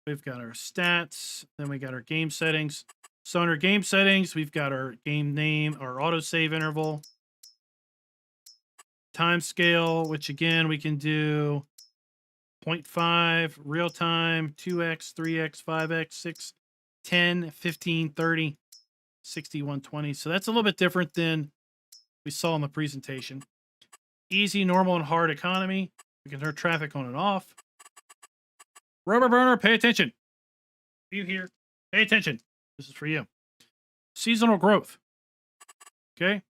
We've got our stats. Then we got our game settings. So under game settings, we've got our game name, our autosave interval, time scale, which again, we can do 0.5, real time, 2x, 3x, 5x, 6, 10, 15, 30, 60, 120. So that's a little bit different than we saw in the presentation. Easy, normal, and hard economy. We can turn traffic on and off. Rubber burner, pay attention. You here, pay attention. This is for you. Seasonal growth. Okay?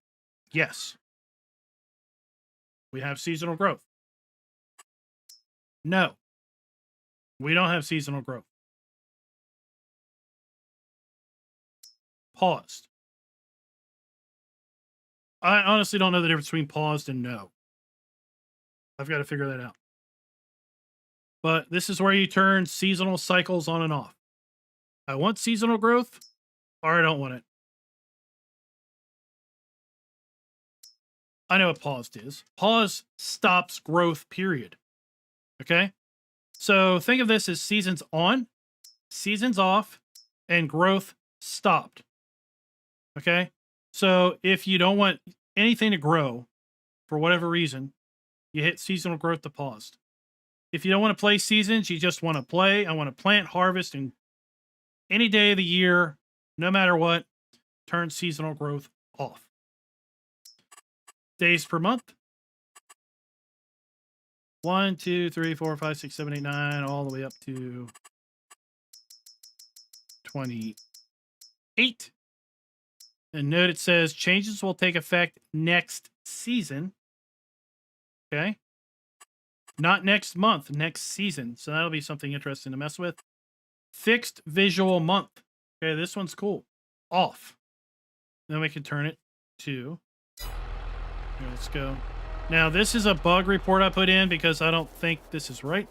Yes. We have seasonal growth. No. We don't have seasonal growth. Paused. I honestly don't know the difference between paused and no. I've got to figure that out. But this is where you turn seasonal cycles on and off. I want seasonal growth, or I don't want it. I know what paused is. Pause stops growth, period. Okay? So think of this as seasons on, seasons off, and growth stopped. Okay? So if you don't want anything to grow for whatever reason, you hit seasonal growth to paused. If you don't want to play seasons, you just want to play. I want to plant, harvest, and any day of the year, no matter what, turn seasonal growth off. Days per month. 1, 2, 3, 4, 5, 6, 7, 8, 9, all the way up to 28. And note it says changes will take effect next season. Okay. Not next month, next season. So that'll be something interesting to mess with. Fixed visual month. Okay, this one's cool. Off. Then we can turn it to... Here, let's go. Now, this is a bug report I put in because I don't think this is right.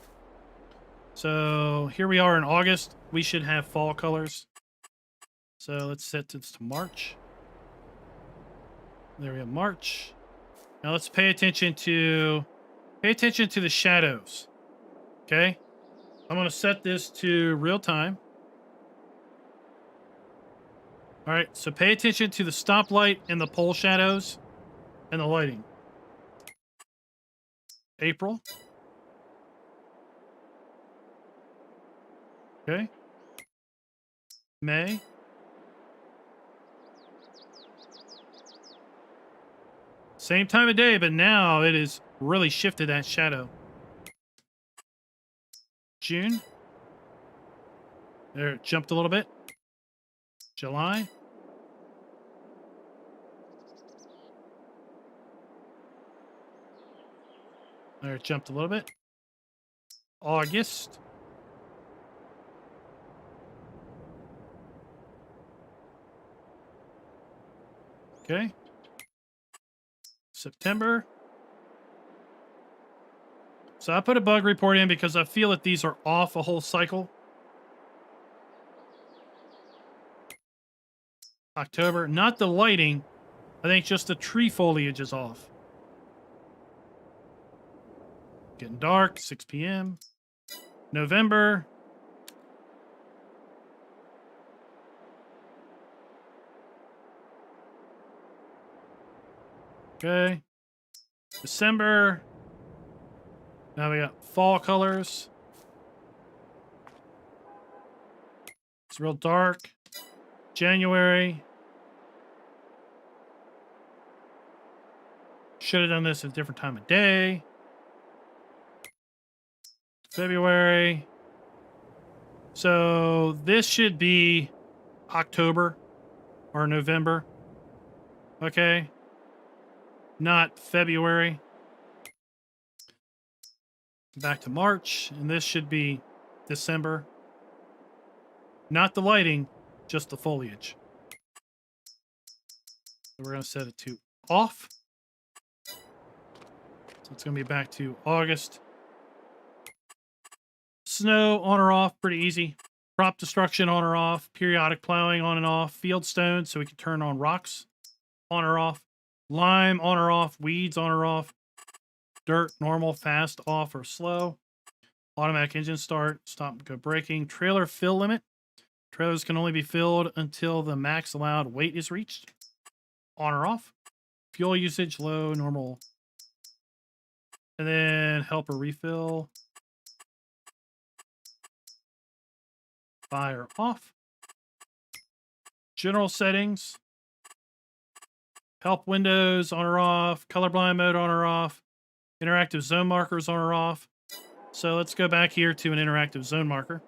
So here we are in August. We should have fall colors. So let's set this to March. There we have March. Now let's pay attention to the shadows. Okay? I'm going to set this to real time. All right, so pay attention to the stoplight and the pole shadows and the lighting. April. Okay. May. Same time of day, but now it is really shifted that shadow. June. There, it jumped a little bit. July. There, it jumped a little bit. August. Okay. September. So I put a bug report in because I feel that these are off a whole cycle. October. Not the lighting. I think just the tree foliage is off. Getting dark. 6 p.m. November. Okay. December. Now we got fall colors. It's real dark. January. Should have done this at a different time of day. February. So this should be October or November. Okay. Not February. Back to March, and this should be December. Not the lighting, just the foliage. So we're going to set it to off. So it's going to be back to August. Snow on or off, pretty easy. Crop destruction on or off. Periodic plowing on and off. Field stones, so we can turn on rocks on or off. Lime on or off. Weeds on or off. Dirt, normal, fast, off, or slow. Automatic engine start, stop and go braking. Trailer fill limit. Trailers can only be filled until the max allowed weight is reached. On or off. Fuel usage, low, normal. And then helper refill. Fire off. General settings. Help windows on or off. Colorblind mode on or off. Interactive zone markers on or off. So let's go back here to an interactive zone marker.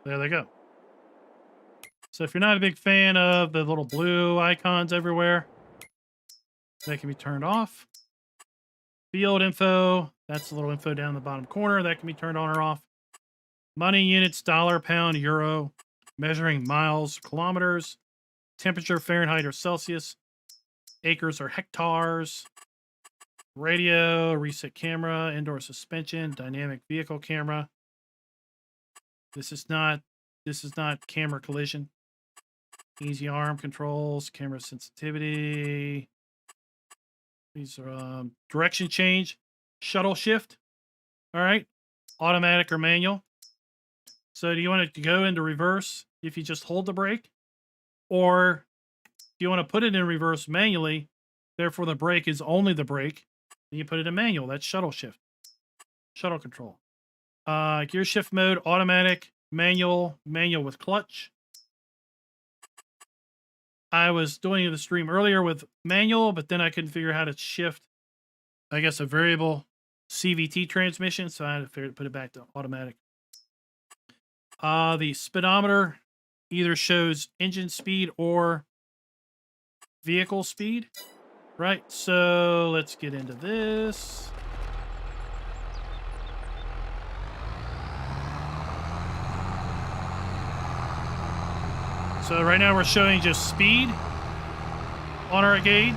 There they go. So if you're not a big fan of the little blue icons everywhere, they can be turned off. Field info, that's the little info down in the bottom corner. That can be turned on or off. Money units, dollar, pound, euro. Measuring miles, kilometers. Temperature, Fahrenheit or Celsius. Acres or hectares. Radio, reset camera, indoor suspension, dynamic vehicle camera. This is not camera collision. Easy arm controls, camera sensitivity. These are direction change, shuttle shift. All right, automatic or manual. So do you want it to go into reverse if you just hold the brake? Or do you want to put it in reverse manually? Therefore, the brake is only the brake. And you put it in manual. That's shuttle shift. Shuttle control. Gear shift mode, automatic, manual with clutch. I was doing the stream earlier with manual, but then I couldn't figure out how to shift, I guess, a variable CVT transmission, so I had to put it back to automatic. The speedometer either shows engine speed or vehicle speed, right? So let's get into this. So right now we're showing just speed on our gauge.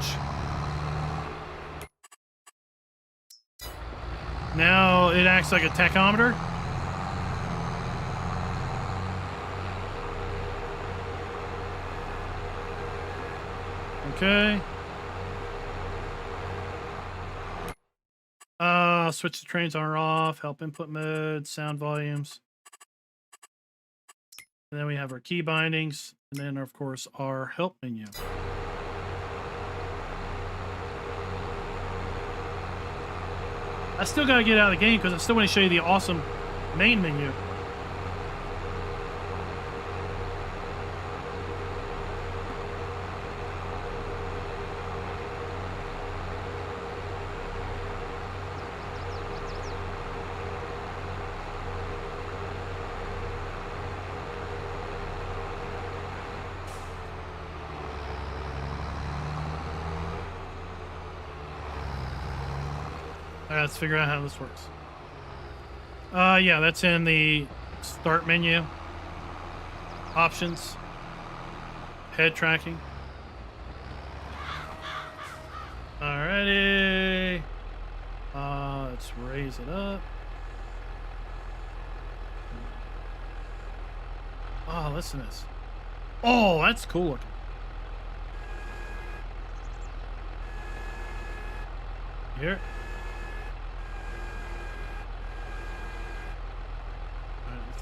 Now it acts like a tachometer. Okay. Switch the trains on or off, help input mode, sound volumes. And then we have our key bindings, and then of course our help menu. I still gotta get out of the game because I still want to show you the awesome main menu. Let's figure out how this works. Yeah, that's in the start menu. Options. Head tracking. Alrighty. Let's raise it up. Oh, listen to this. Oh, that's cool looking. Here.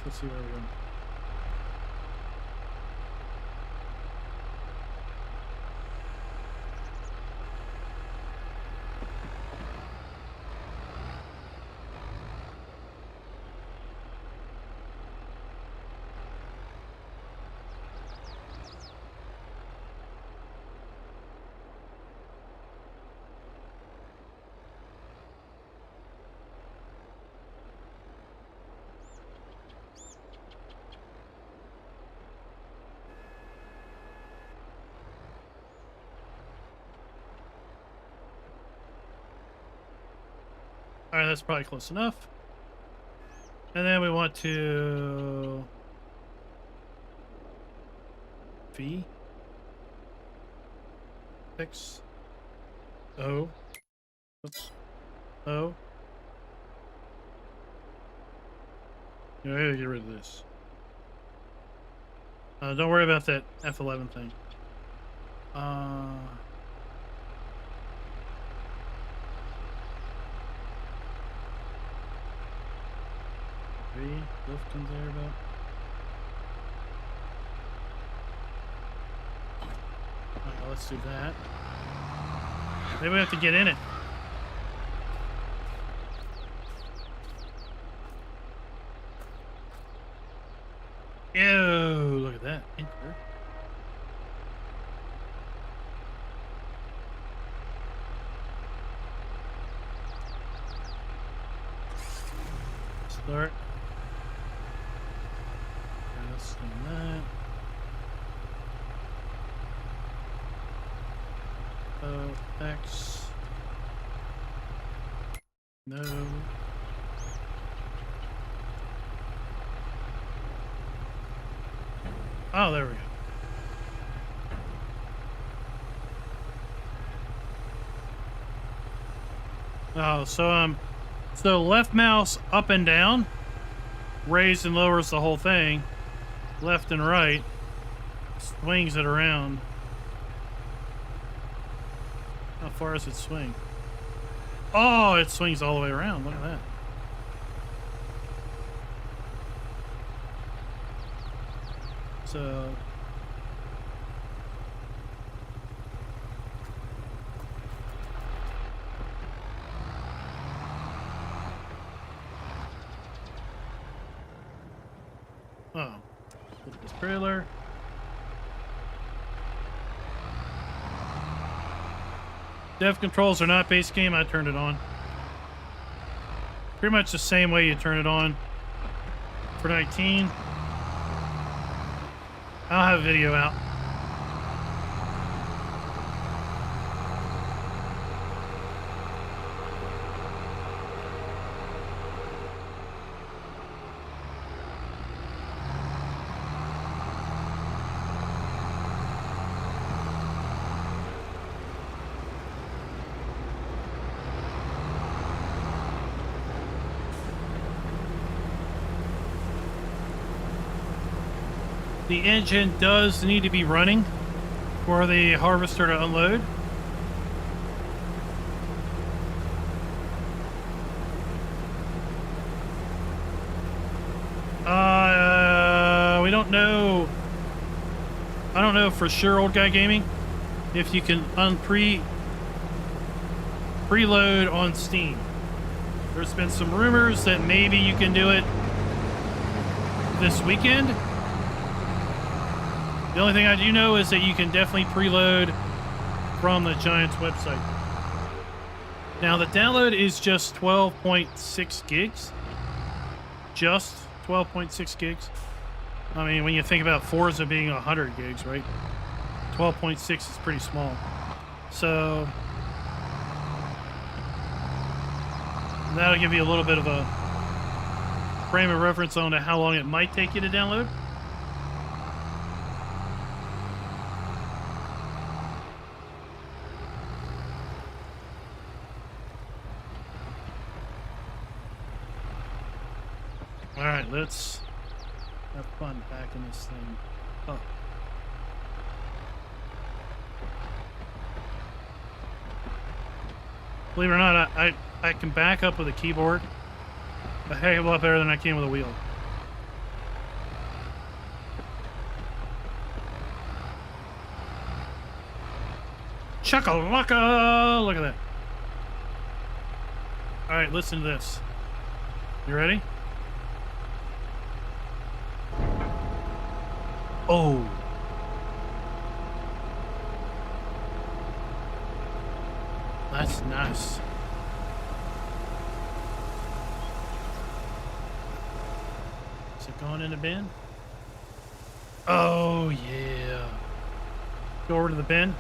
Let's see where we're going. All right, that's probably close enough. And then we want to V X O. Oops. O. Yeah, I gotta get rid of this. Don't worry about that F11 thing. Lift conveyor belt. Okay, let's do that. Maybe we have to get in it. Ew, look at that. Enter. Start. Let's do that. X. No. Oh, there we go. Oh, so left mouse up and down raises and lowers the whole thing. Left and right swings it around. How far does it swing? Oh, it swings all the way around. Look at that. So put this trailer. Dev controls are not base game. I turned it on. Pretty much the same way you turn it on for 19. I'll have a video out. The engine does need to be running for the harvester to unload. We don't know know for sure, Old Guy Gaming, if you can preload on Steam. There's been some rumors that maybe you can do it this weekend. The only thing I do know is that you can definitely preload from the Giants website. Now, the download is just 12.6 gigs. Just 12.6 gigs. I mean, when you think about Forza being 100 gigs, right? 12.6 is pretty small. So that'll give you a little bit of a frame of reference on to how long it might take you to download. All right, let's have fun backing this thing up. Believe it or not, I can back up with a keyboard a heck of a lot better than I can with a wheel. Chuckalaka! Look at that. All right, listen to this. You ready? Oh. That's nice. Is it going in the bin? Oh, yeah. Go over to the bin.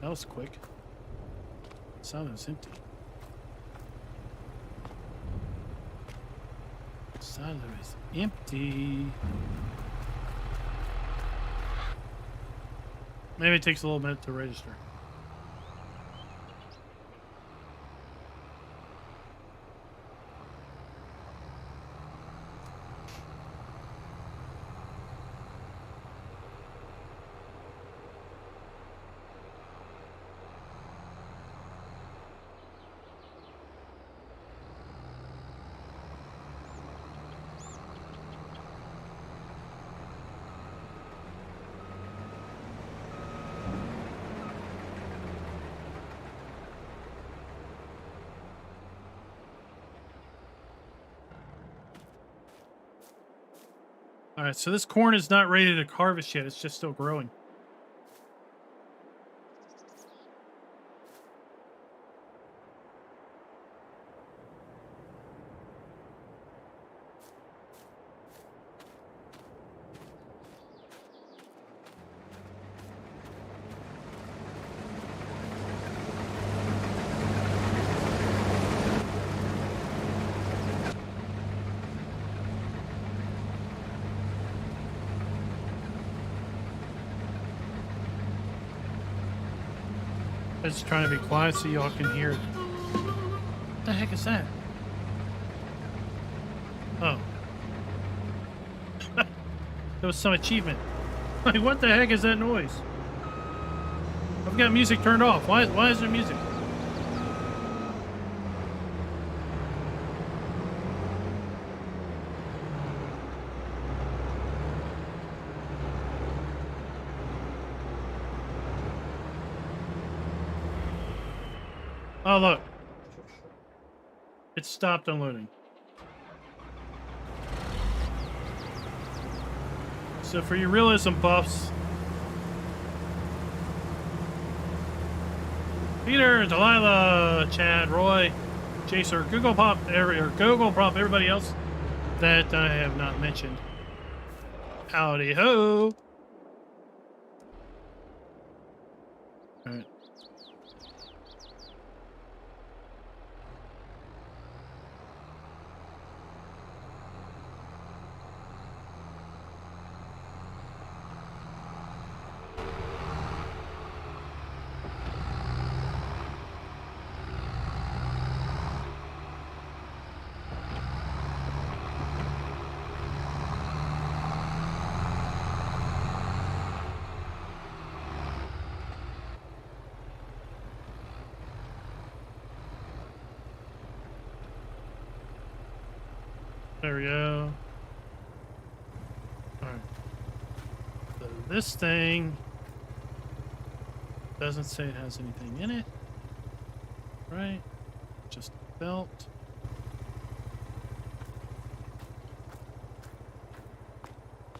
That was quick. It sounded was empty. Sounded was empty. Maybe it takes a little minute to register. All right, so this corn is not ready to harvest yet. It's just still growing. I'm just trying to be quiet so y'all can hear. What the heck is that? Oh. There was some achievement. Like, what the heck is that noise? I've got music turned off. Why is there music? Oh, look. It stopped unloading. So for your realism buffs, Peter, Delilah, Chad, Roy, Chaser, Google Pop, everybody else that I have not mentioned. Howdy ho. All right. There we go. This thing doesn't say it has anything in it. Right? Just a belt.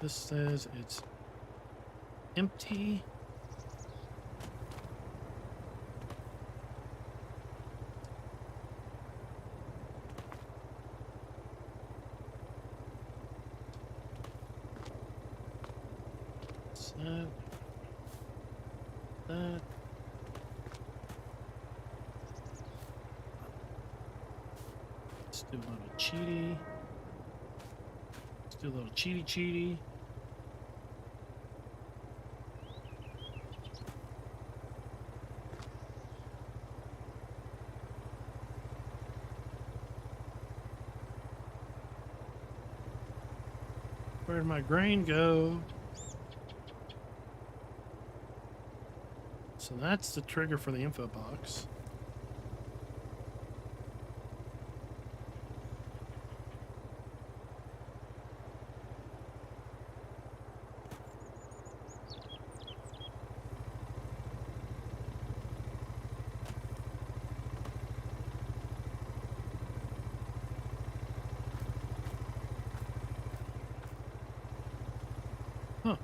This says it's empty. That. Let's do a little cheaty. Let's do a little cheaty. Where'd my grain go? So that's the trigger for the info box. Huh.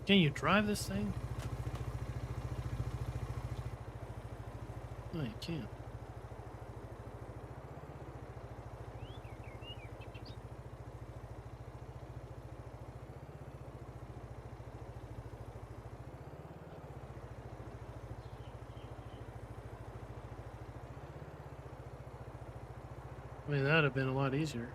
Can you drive this thing? No, you can't. I mean, that'd have been a lot easier.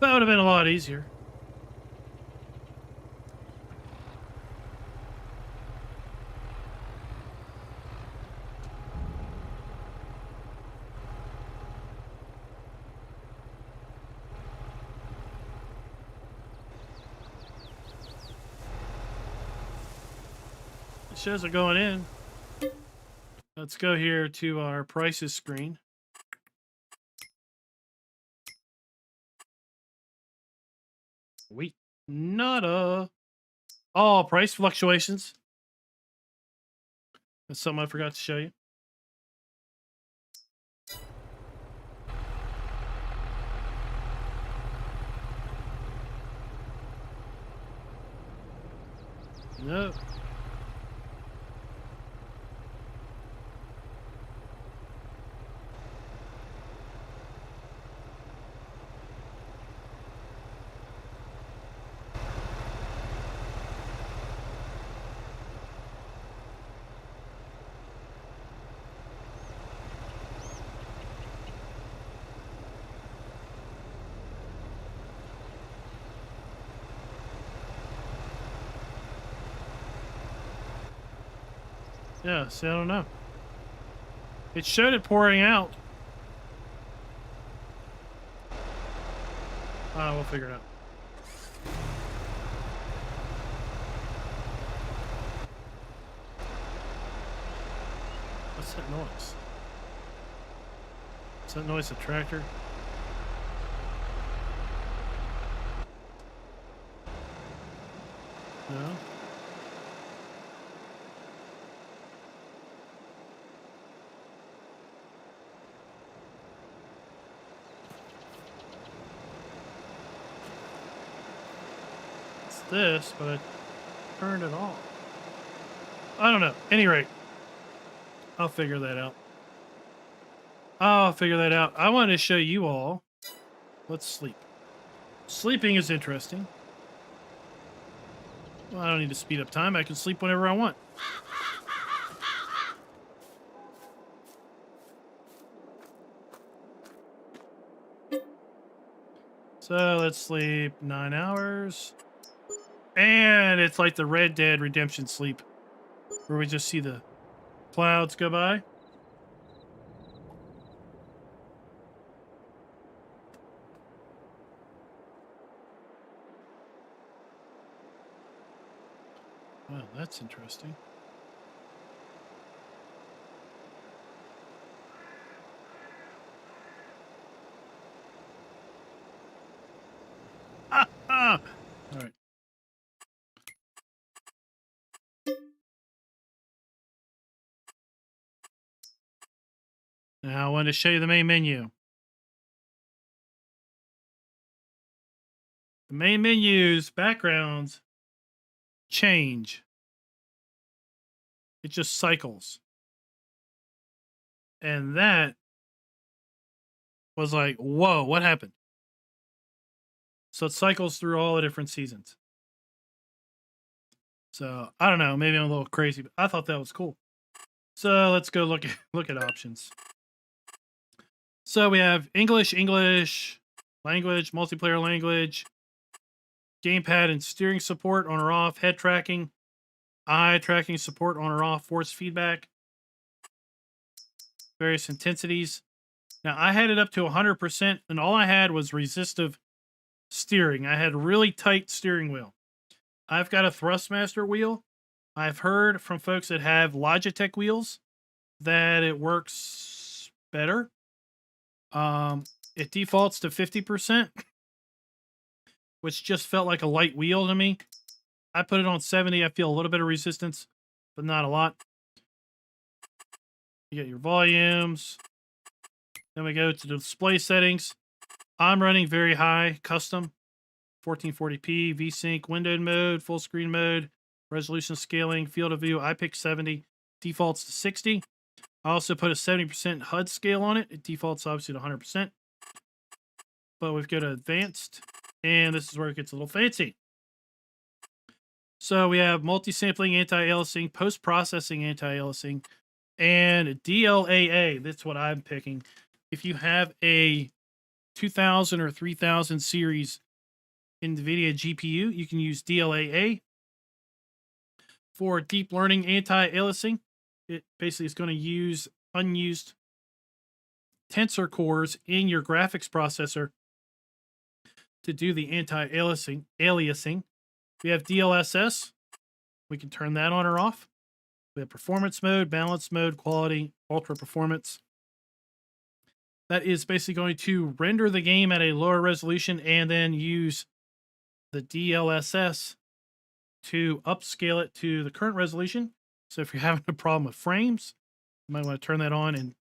That would have been a lot easier. It shows it going in. Let's go here to our prices screen. Wait, nada. Oh, price fluctuations. That's something I forgot to show you. No. Yeah, see, I don't know. It showed it pouring out. We'll figure it out. What's that noise? Is that noise a tractor? No. This, but I turned it off. I don't know. Any rate, I'll figure that out. I wanted to show you all. Let's sleep. Sleeping is interesting. Well, I don't need to speed up time. I can sleep whenever I want. So let's sleep 9 hours. And it's like the Red Dead Redemption sleep, where we just see the clouds go by. Oh, that's interesting. Ah, ah. All right. Now I want to show you the main menu. The main menu's backgrounds change. It just cycles. And that was like, whoa, what happened? So it cycles through all the different seasons. So I don't know, maybe I'm a little crazy, but I thought that was cool. So let's go look at options. So we have English, language, multiplayer language, gamepad and steering support on or off, head tracking, eye tracking support on or off, force feedback, various intensities. Now I had it up to 100%, and all I had was resistive steering. I had really tight steering wheel. I've got a Thrustmaster wheel. I've heard from folks that have Logitech wheels that it works better. It defaults to 50%, which just felt like a light wheel to me. I put it on 70. I feel a little bit of resistance, but not a lot. You get your volumes. Then we go to the display settings. I'm running very high, custom, 1440p, VSync, windowed mode, full screen mode, resolution scaling, field of view. I picked 70, defaults to 60. I also put a 70% HUD scale on it. It defaults obviously to 100%. But we've got advanced, and this is where it gets a little fancy. So we have multi-sampling, anti-aliasing, post-processing anti-aliasing, and DLAA. That's what I'm picking. If you have a 2000 or 3000 series NVIDIA GPU, you can use DLAA. For deep learning anti-aliasing, it basically is going to use unused tensor cores in your graphics processor to do the anti-aliasing. We have DLSS. We can turn that on or off. We have performance mode, balance mode, quality, ultra performance. That is basically going to render the game at a lower resolution and then use the DLSS to upscale it to the current resolution. So if you're having a problem with frames, you might want to turn that on and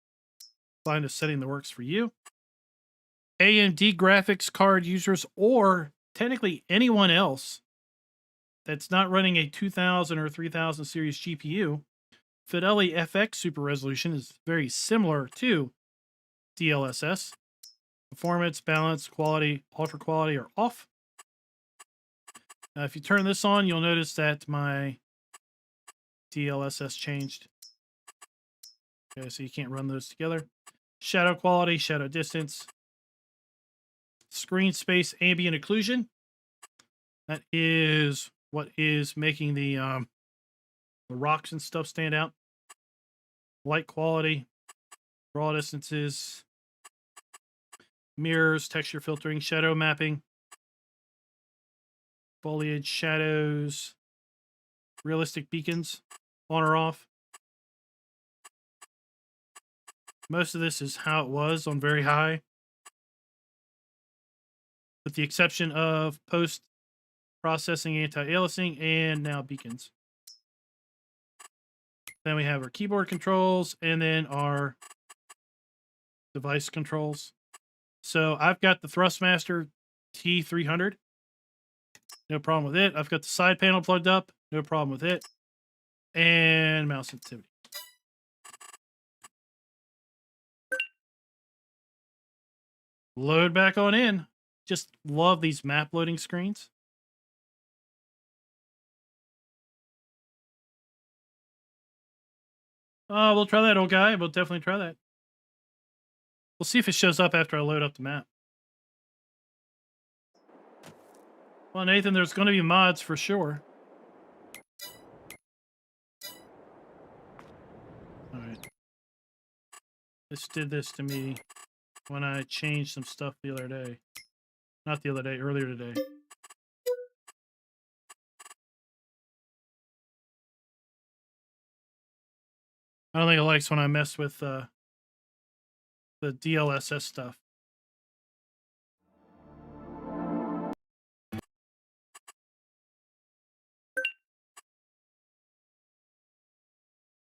find a setting that works for you. AMD graphics card users, or technically anyone else that's not running a 2000 or 3000 series GPU, Fidelity FX Super Resolution is very similar to DLSS. Performance, balance, quality, ultra quality are off. Now, if you turn this on, you'll notice that my DLSS changed. Okay, so you can't run those together. Shadow quality, shadow distance, screen space, ambient occlusion. That is what is making the rocks and stuff stand out. Light quality, draw distances, mirrors, texture filtering, shadow mapping, foliage, shadows, realistic beacons, on or off. Most of this is how it was on very high, with the exception of post-processing anti-aliasing and now beacons. Then we have our keyboard controls and then our device controls. So I've got the Thrustmaster T300. No problem with it. I've got the side panel plugged up. No problem with it. And mouse sensitivity. Load back on in. Just love these map loading screens. Oh, we'll try that, old guy. We'll definitely try that. We'll see if it shows up after I load up the map. Well, Nathan, there's going to be mods for sure. All right. This did this to me when I changed some stuff the other day. Not the other day, earlier today. I don't think it likes when I mess with the DLSS stuff.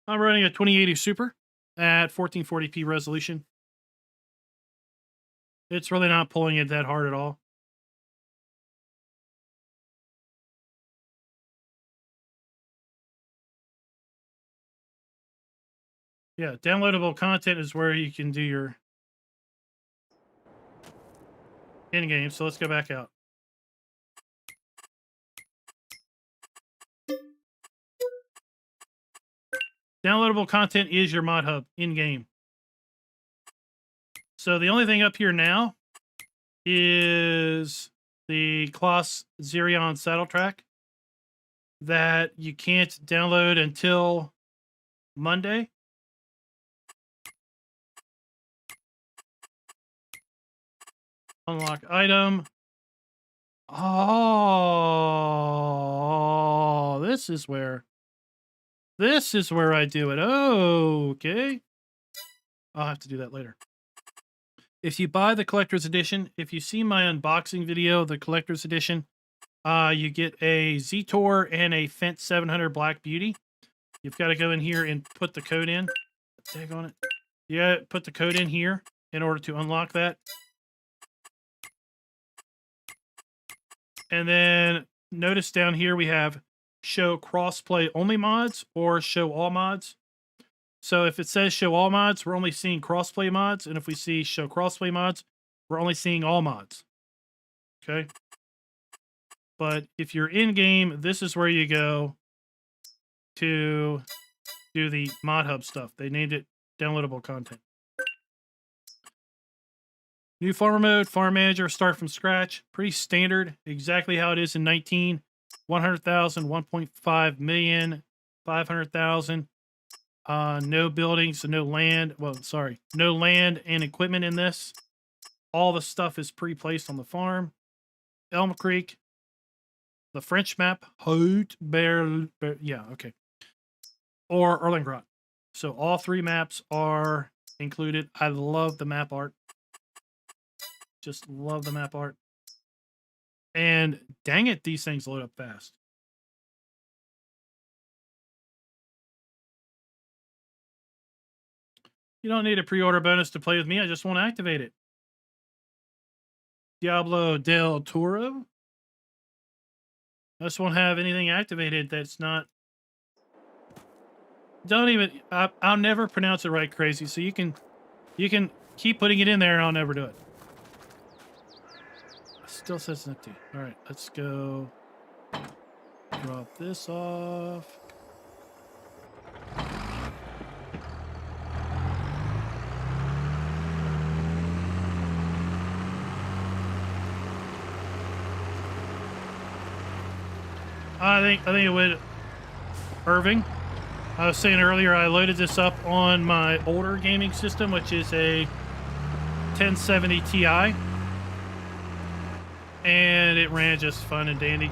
I'm running a 2080 Super at 1440p resolution. It's really not pulling it that hard at all. Yeah, downloadable content is where you can do your in-game. So let's go back out. Downloadable content is your mod hub in-game. So the only thing up here now is the Kloss Zerion saddle track that you can't download until Monday. Unlock item. Oh, this is where I do it. Oh, okay. I'll have to do that later. If you buy the collector's edition, if you see my unboxing video, the collector's edition, you get a Z-Tor and a Fendt 700 Black Beauty. You've got to go in here and put the code in. Tag on it. You got to put the code in here in order to unlock that. And then notice down here we have show crossplay only mods or show all mods. So if it says show all mods, we're only seeing crossplay mods. And if we see show crossplay mods, we're only seeing all mods. Okay. But if you're in game, this is where you go to do the mod hub stuff. They named it downloadable content. New farmer mode, farm manager, start from scratch. Pretty standard, exactly how it is in 19. 100,000, 1.5 million, 500,000. No buildings, no land. Well, sorry, no land and equipment in this. All the stuff is pre-placed on the farm. Elm Creek, the French map, yeah, okay. Or Erlengrot. So all three maps are included. I love the map art. Just love the map art. And dang it, these things load up fast. You don't need a pre-order bonus to play with me. I just want to activate it. Diablo del Toro. I just won't have anything activated that's not... Don't even... I'll never pronounce it right, Crazy. So you can keep putting it in there and I'll never do it. Still says empty. All right, let's go drop this off. I think it would. Irving, I was saying earlier, I loaded this up on my older gaming system, which is a 1070 Ti. And it ran just fun and dandy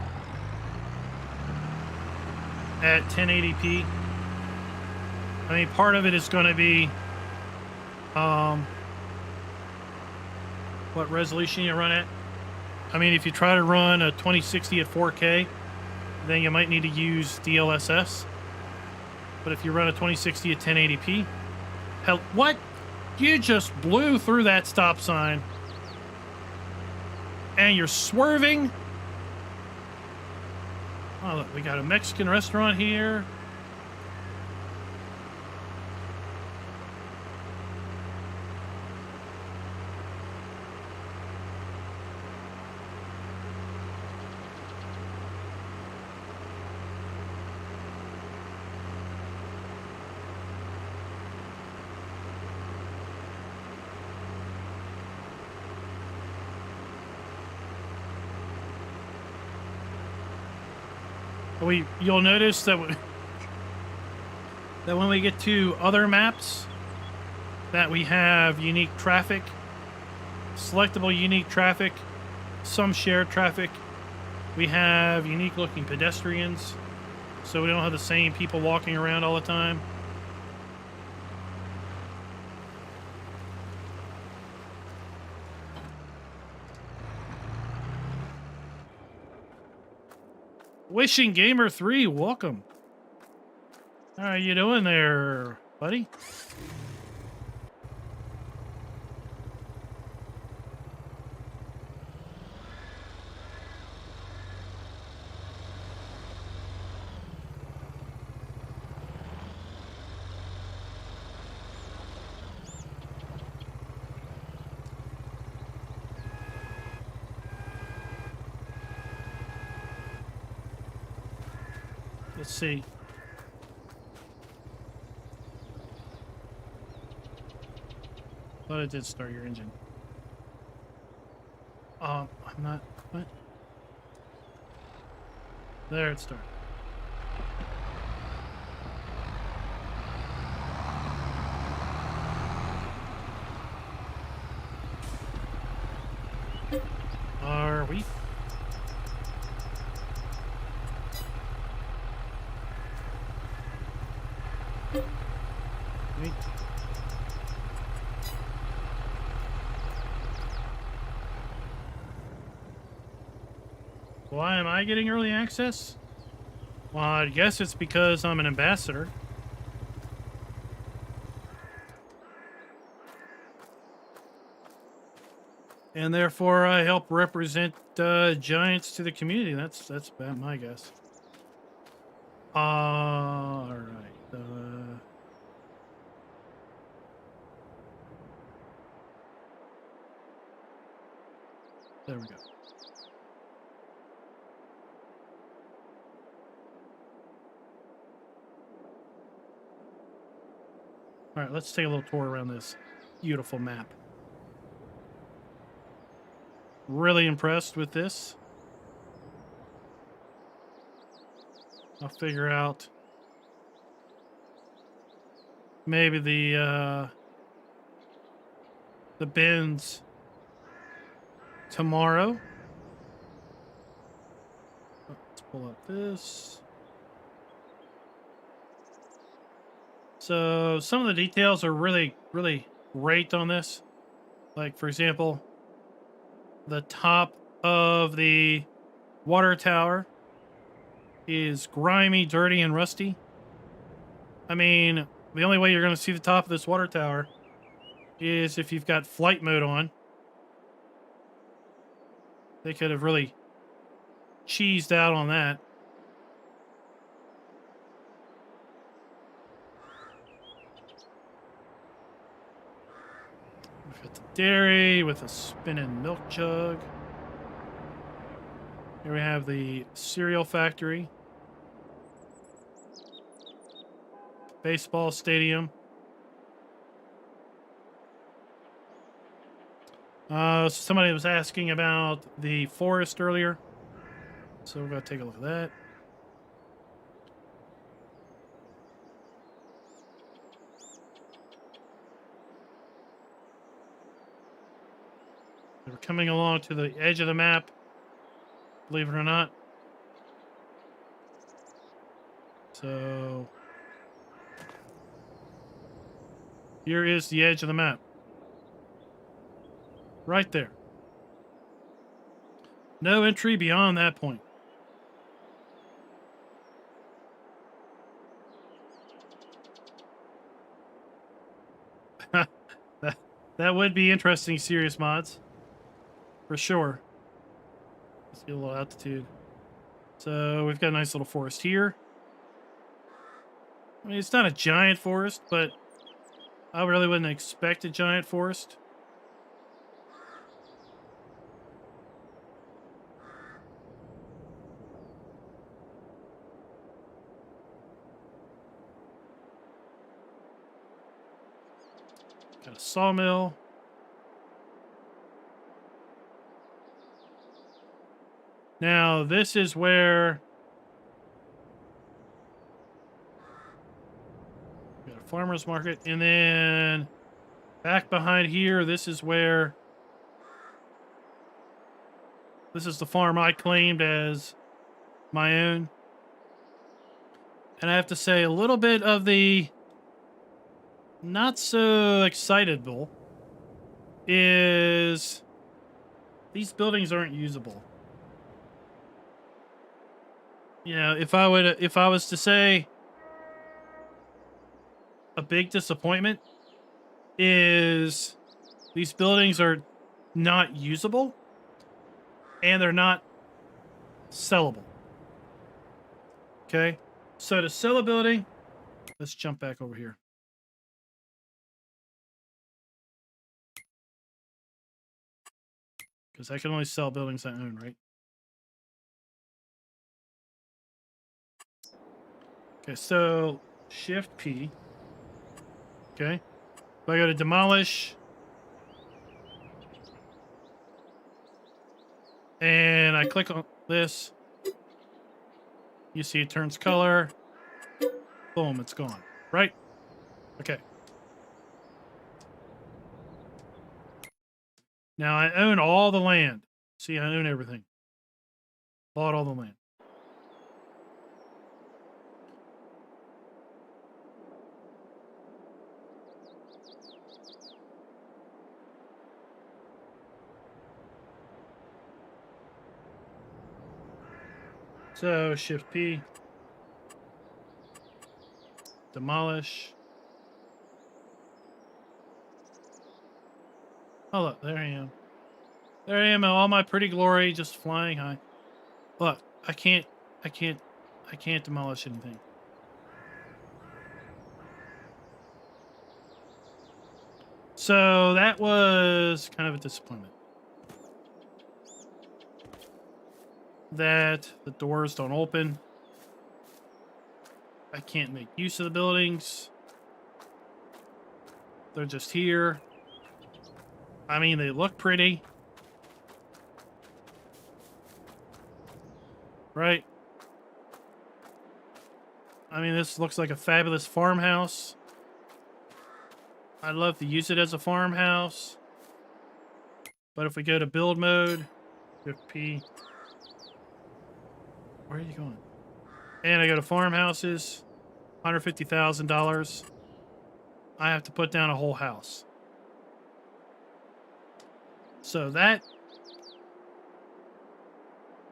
at 1080p. I mean, part of it is going to be what resolution you run at. I mean, if you try to run a 2060 at 4K, then you might need to use DLSS. But if you run a 2060 at 1080p, hell, what? You just blew through that stop sign. And you're swerving. Oh, look, we got a Mexican restaurant here. You'll notice that when we get to other maps, that we have unique traffic, selectable unique traffic, some shared traffic. We have unique looking pedestrians, so we don't have the same people walking around all the time. Wishing Gamer 3, welcome. How are you doing there, buddy? Let's see. Thought it did start your engine. I'm not. What? There it started. Are we? Wait. Why am I getting early access? Well, I guess it's because I'm an ambassador. And therefore, I help represent giants to the community. That's about my guess. All right. There we go. All right, let's take a little tour around this beautiful map. Really impressed with this. I'll figure out maybe the bins tomorrow. Let's pull up this. So some of the details are really, really great on this. Like, for example, the top of the water tower is grimy, dirty, and rusty. I mean, the only way you're going to see the top of this water tower is if you've got flight mode on. They could have really cheesed out on that. We've got the dairy with a spinning milk jug. Here we have the cereal factory. Baseball stadium. Somebody was asking about the forest earlier. So we're going to take a look at that. We're coming along to the edge of the map, believe it or not. So here is the edge of the map. Right there. No entry beyond that point. that would be interesting, serious mods. For sure. Let's get a little altitude. So we've got a nice little forest here. I mean, it's not a giant forest, but I really wouldn't expect a giant forest. Got a sawmill. Now, this is where we got a farmer's market, and then back behind here, this is where this is the farm I claimed as my own. And I have to say, a little bit of the not so excitable is these buildings aren't usable. You know, if I was to say a big disappointment is these buildings are not usable and they're not sellable. Okay, so to sell a building, let's jump back over here. Because I can only sell buildings I own, right? Okay, so Shift P. Okay, if I go to demolish, and I click on this, you see it turns color. Boom, it's gone, right? Okay. Now I own all the land. See, I own everything. Bought all the land. So Shift P. Demolish. Oh look, there I am. There I am in all my pretty glory, just flying high. Look, I can't demolish anything. So that was kind of a disappointment. That the doors don't open. I can't make use of the buildings. They're just here. I mean, they look pretty. Right? I mean, this looks like a fabulous farmhouse. I'd love to use it as a farmhouse. But if we go to build mode, Shift P. Where are you going? And I go to farmhouses, $150,000. I have to put down a whole house. So that,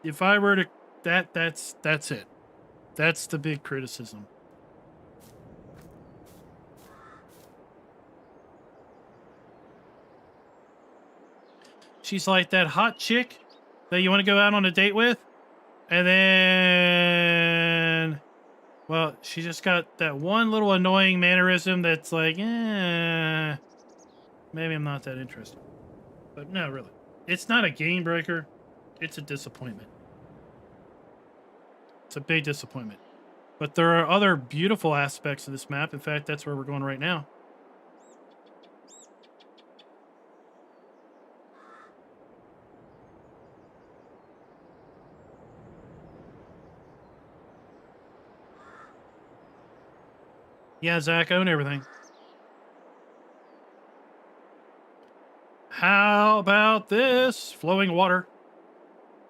if I were to, that's it. That's the big criticism. She's like that hot chick that you want to go out on a date with. And then, well, she just got that one little annoying mannerism that's like, maybe I'm not that interested. But no, really. It's not a game breaker. It's a disappointment. It's a big disappointment. But there are other beautiful aspects of this map. In fact, that's where we're going right now. Yeah, Zach, I own everything. How about this? Flowing water.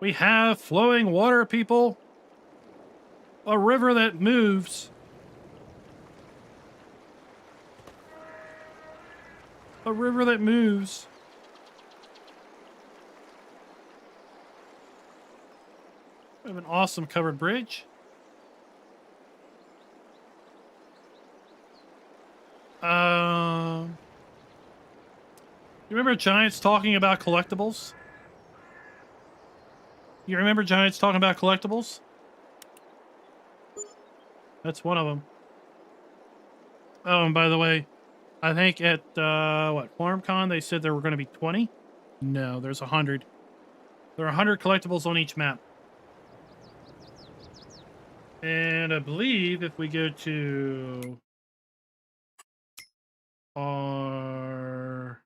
We have flowing water, people. A river that moves. A river that moves. We have an awesome covered bridge. You remember Giants talking about collectibles? You remember Giants talking about collectibles? That's one of them. Oh, and by the way, I think at, FarmCon, they said there were going to be 20? No, there's 100. There are 100 collectibles on each map. And I believe if we go to our...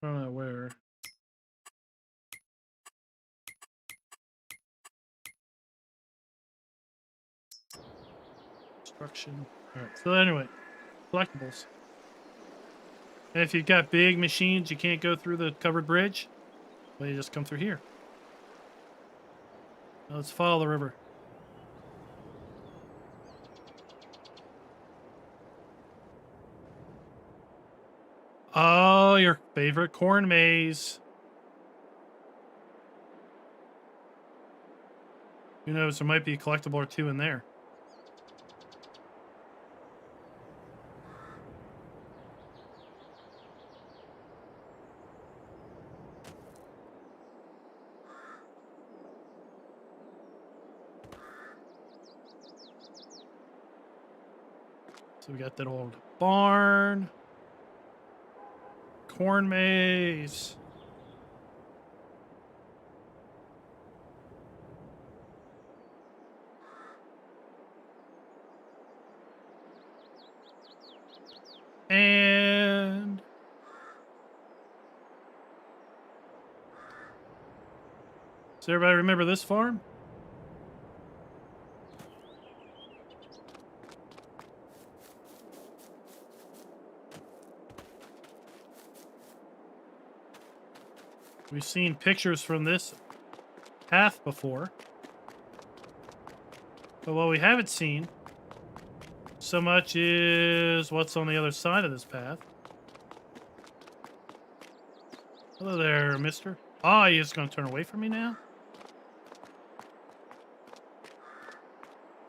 I don't know where. Construction. All right. So anyway, collectibles. And if you've got big machines, you can't go through the covered bridge. Well, you just come through here. Now let's follow the river. Oh, you're Favorite corn maze. Who knows? There might be a collectible or two in there. So we got that old barn. Corn maze. And does everybody remember this farm? We've seen pictures from this path before. But what we haven't seen so much is what's on the other side of this path. Hello there, mister. Oh, you're just going to turn away from me now?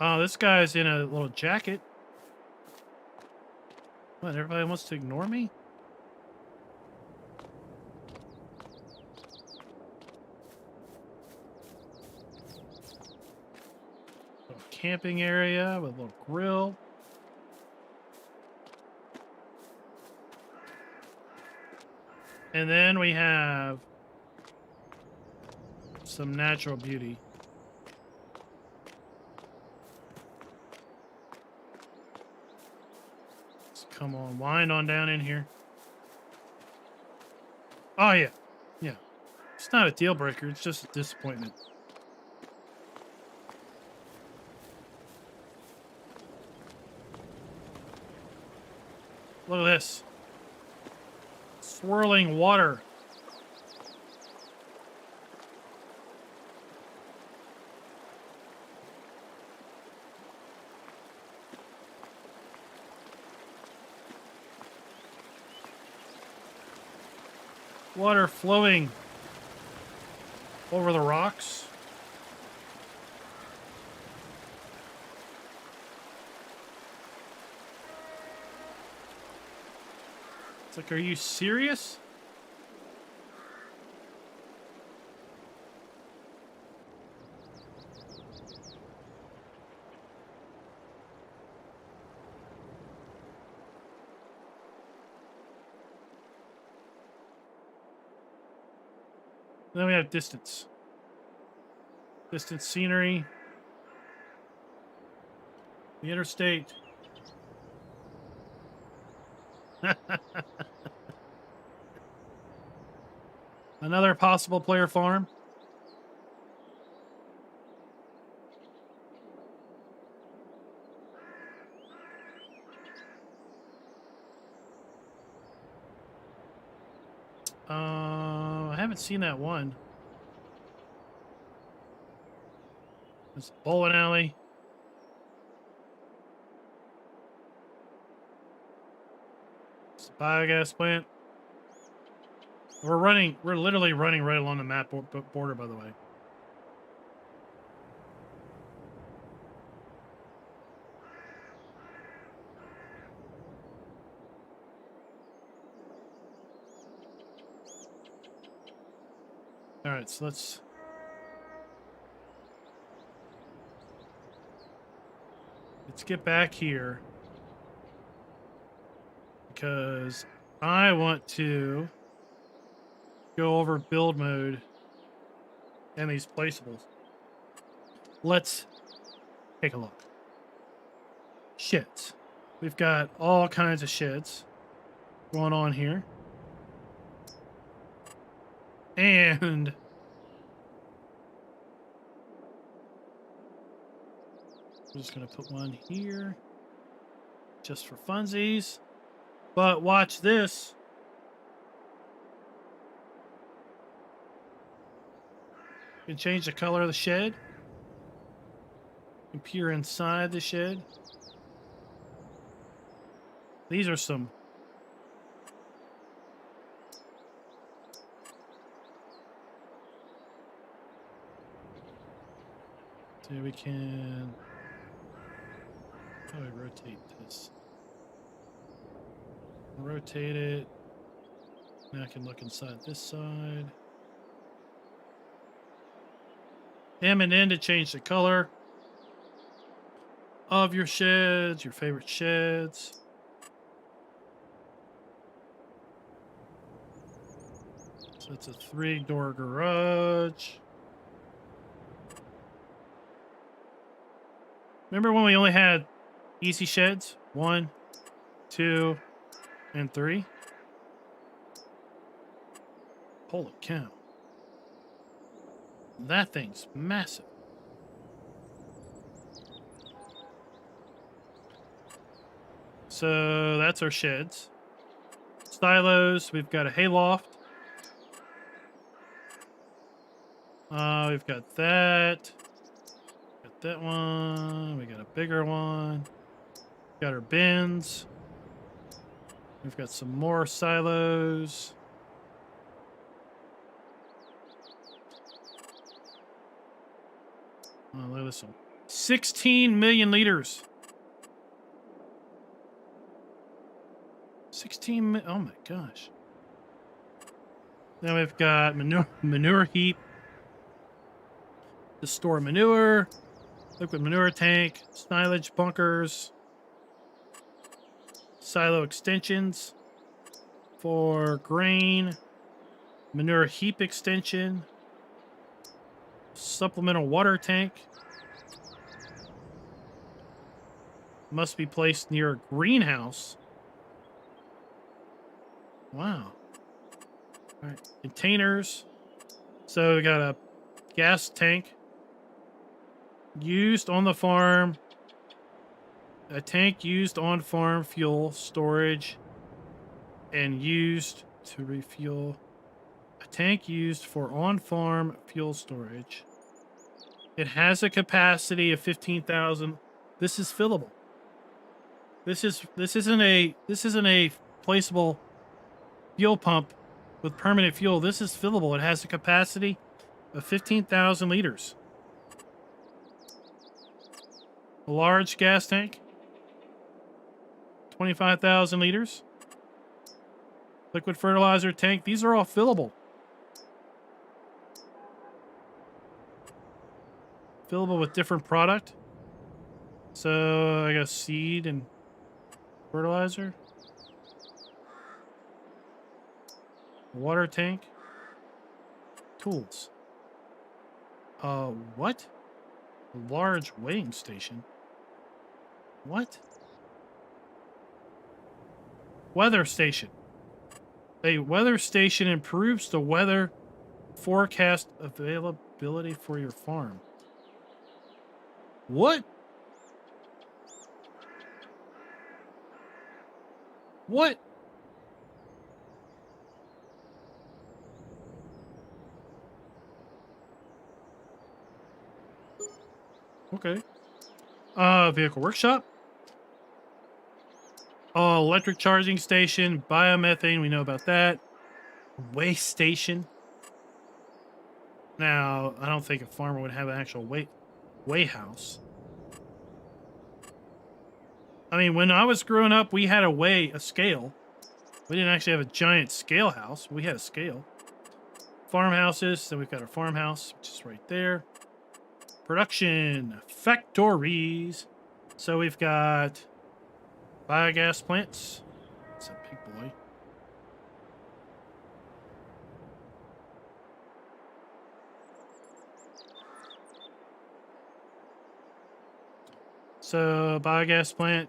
Oh, this guy's in a little jacket. What, everybody wants to ignore me? Little camping area with a little grill. And then we have some natural beauty. Let's come on, wind on down in here. Oh, yeah. Yeah. It's not a deal breaker. It's just a disappointment. Look at this. Swirling water. Water flowing over the rocks. It's like, are you serious? Then we have distance. Distance scenery. The interstate. Another possible player farm. I haven't seen that one. It's a bowling alley. It's a biogas plant. We're literally running right along the map border, by the way. All right, so let's get back here because I want to go over build mode and these placeables. Let's take a look. Sheds. We've got all kinds of sheds going on here. And I'm just going to put one here just for funsies. But watch this. You can change the color of the shed. You can peer inside the shed. These are some So we can... How do I rotate this? Rotate it. Now I can look inside this side. M and N to change the color of your sheds, your favorite sheds. So it's a 3-door garage. Remember when we only had easy sheds? 1, 2, and 3? Holy cow. That thing's massive. So that's our sheds. Silos, we've got a hayloft. We've got that. Got that one. We got a bigger one. Got our bins. We've got some more silos. Oh, look at this one. 16 million liters. 16 oh my gosh. Then we've got manure heap to store manure, liquid manure tank, silage bunkers, silo extensions for grain, manure heap extension, supplemental water tank. Must be placed near a greenhouse. Wow. All right, containers. So we got a gas tank used on the farm. A tank used on farm fuel storage and used to refuel. A tank used for on-farm fuel storage. It has a capacity of 15,000. This is fillable. This isn't a placeable fuel pump with permanent fuel. This is fillable. It has a capacity of 15,000 liters. A large gas tank, 25,000 liters. Liquid fertilizer tank. These are all fillable. Fillable with different product. So I got seed and fertilizer. Water tank. Tools. What? A large weighing station. What? Weather station. A weather station improves the weather forecast availability for your farm. What? What? Okay. Vehicle workshop. Electric charging station, biomethane, we know about that. Weigh station. Now, I don't think a farmer would have an actual weigh house. I mean, when I was growing up, we had a scale. We didn't actually have a giant scale house. We had a scale. Farmhouses, so we've got our farmhouse, which is right there. Production factories. So we've got biogas plants. That's a big boy. So biogas plant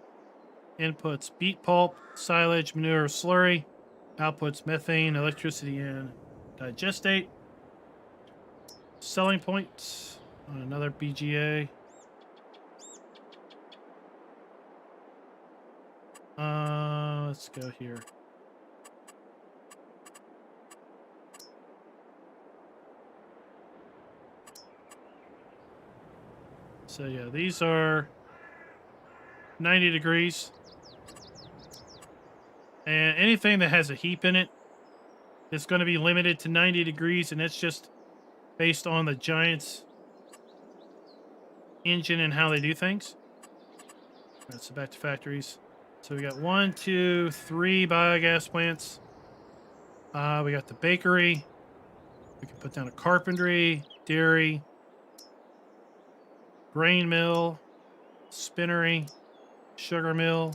inputs beet pulp, silage, manure, slurry. Outputs methane, electricity, and digestate. Selling points. On another BGA. Let's go here. So yeah, these are 90 degrees. And anything that has a heap in it is going to be limited to 90 degrees, and it's just based on the Giants' engine and how they do things. All right, so back to factories. So we got 1, 2, 3 biogas plants. We got the bakery. We can put down a carpentry, dairy, grain mill, spinnery, sugar mill,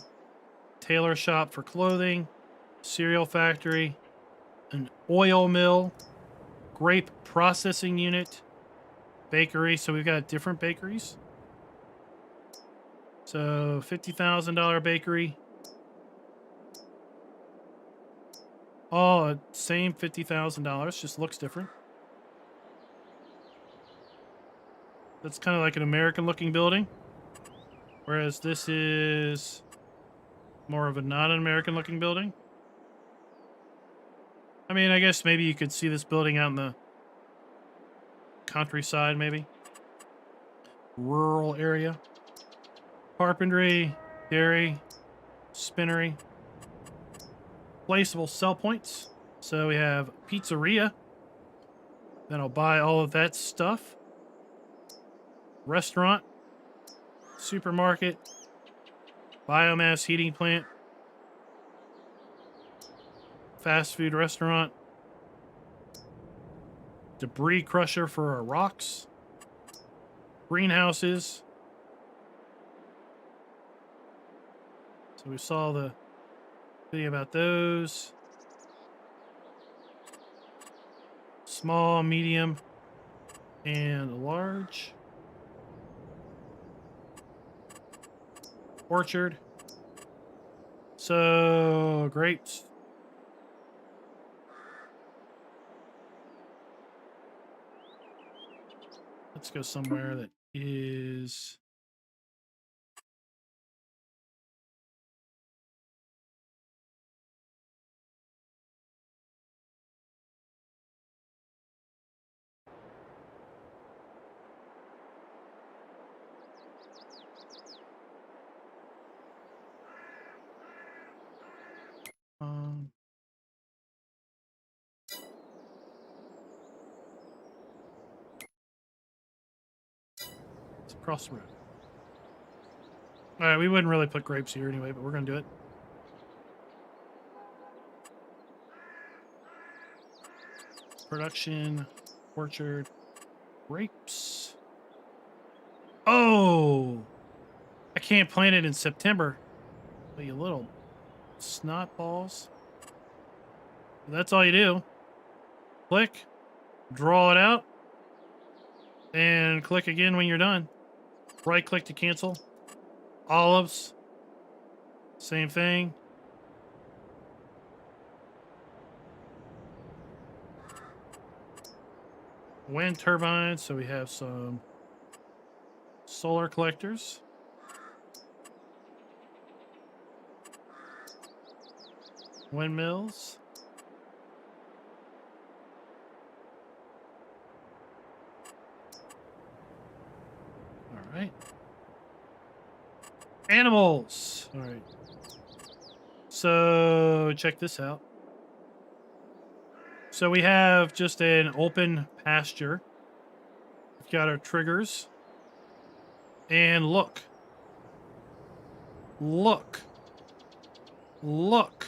tailor shop for clothing, cereal factory, an oil mill, grape processing unit, bakery. So we've got different bakeries. So $50,000 bakery. Oh, same $50,000, just looks different. That's kind of like an American looking building. Whereas this is more of a non-American looking building. I mean, I guess maybe you could see this building out in the countryside, maybe. Rural area. Carpentry, dairy, spinnery. Placeable sell points. So we have pizzeria. Then I'll buy all of that stuff. Restaurant. Supermarket. Biomass heating plant. Fast food restaurant. Debris crusher for our rocks. Greenhouses. So we saw the video about those. Small, medium, and large. Orchard. So, grapes. Let's go somewhere that is... it's across the road. All right, we wouldn't really put grapes here anyway, but we're going to do it. Production, orchard, grapes. Oh! I can't plant it in September. Oh, you little snot balls. That's all you do. Click, draw it out, and click again when you're done. Right click to cancel. Olives, same thing. Wind turbines, so we have some solar collectors. Windmills. All right. Animals. All right. So check this out. So we have just an open pasture. We've got our triggers. And look. Look. Look.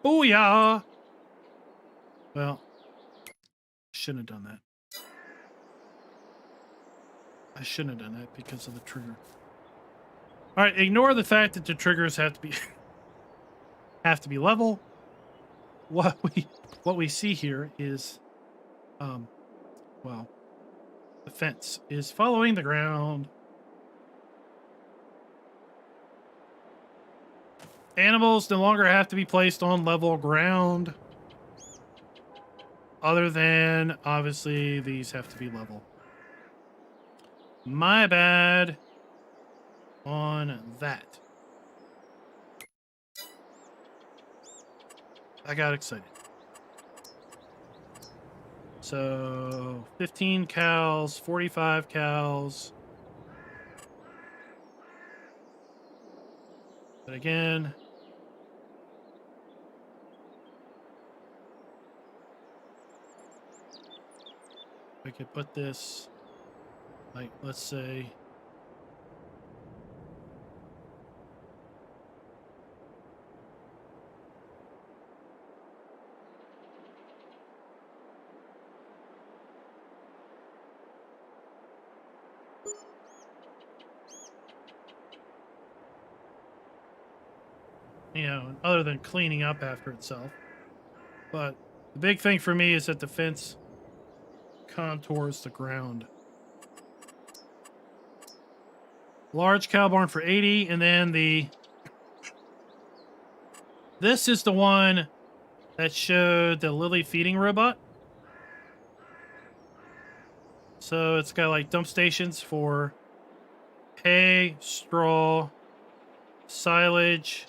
Booyah! Well, shouldn't have done that. I shouldn't have done that because of the trigger. All right, ignore the fact that the triggers have to be level. What we see here is, well, the fence is following the ground. Animals no longer have to be placed on level ground. Other than, obviously, these have to be level. My bad on that. I got excited. So, 15 cows, 45 cows. But again, I could put this, like, let's say, you know, other than cleaning up after itself. But the big thing for me is that the fence contours the ground. Large cow barn for 80, and then this is the one that showed the Lily feeding robot. So it's got like dump stations for hay, straw, silage,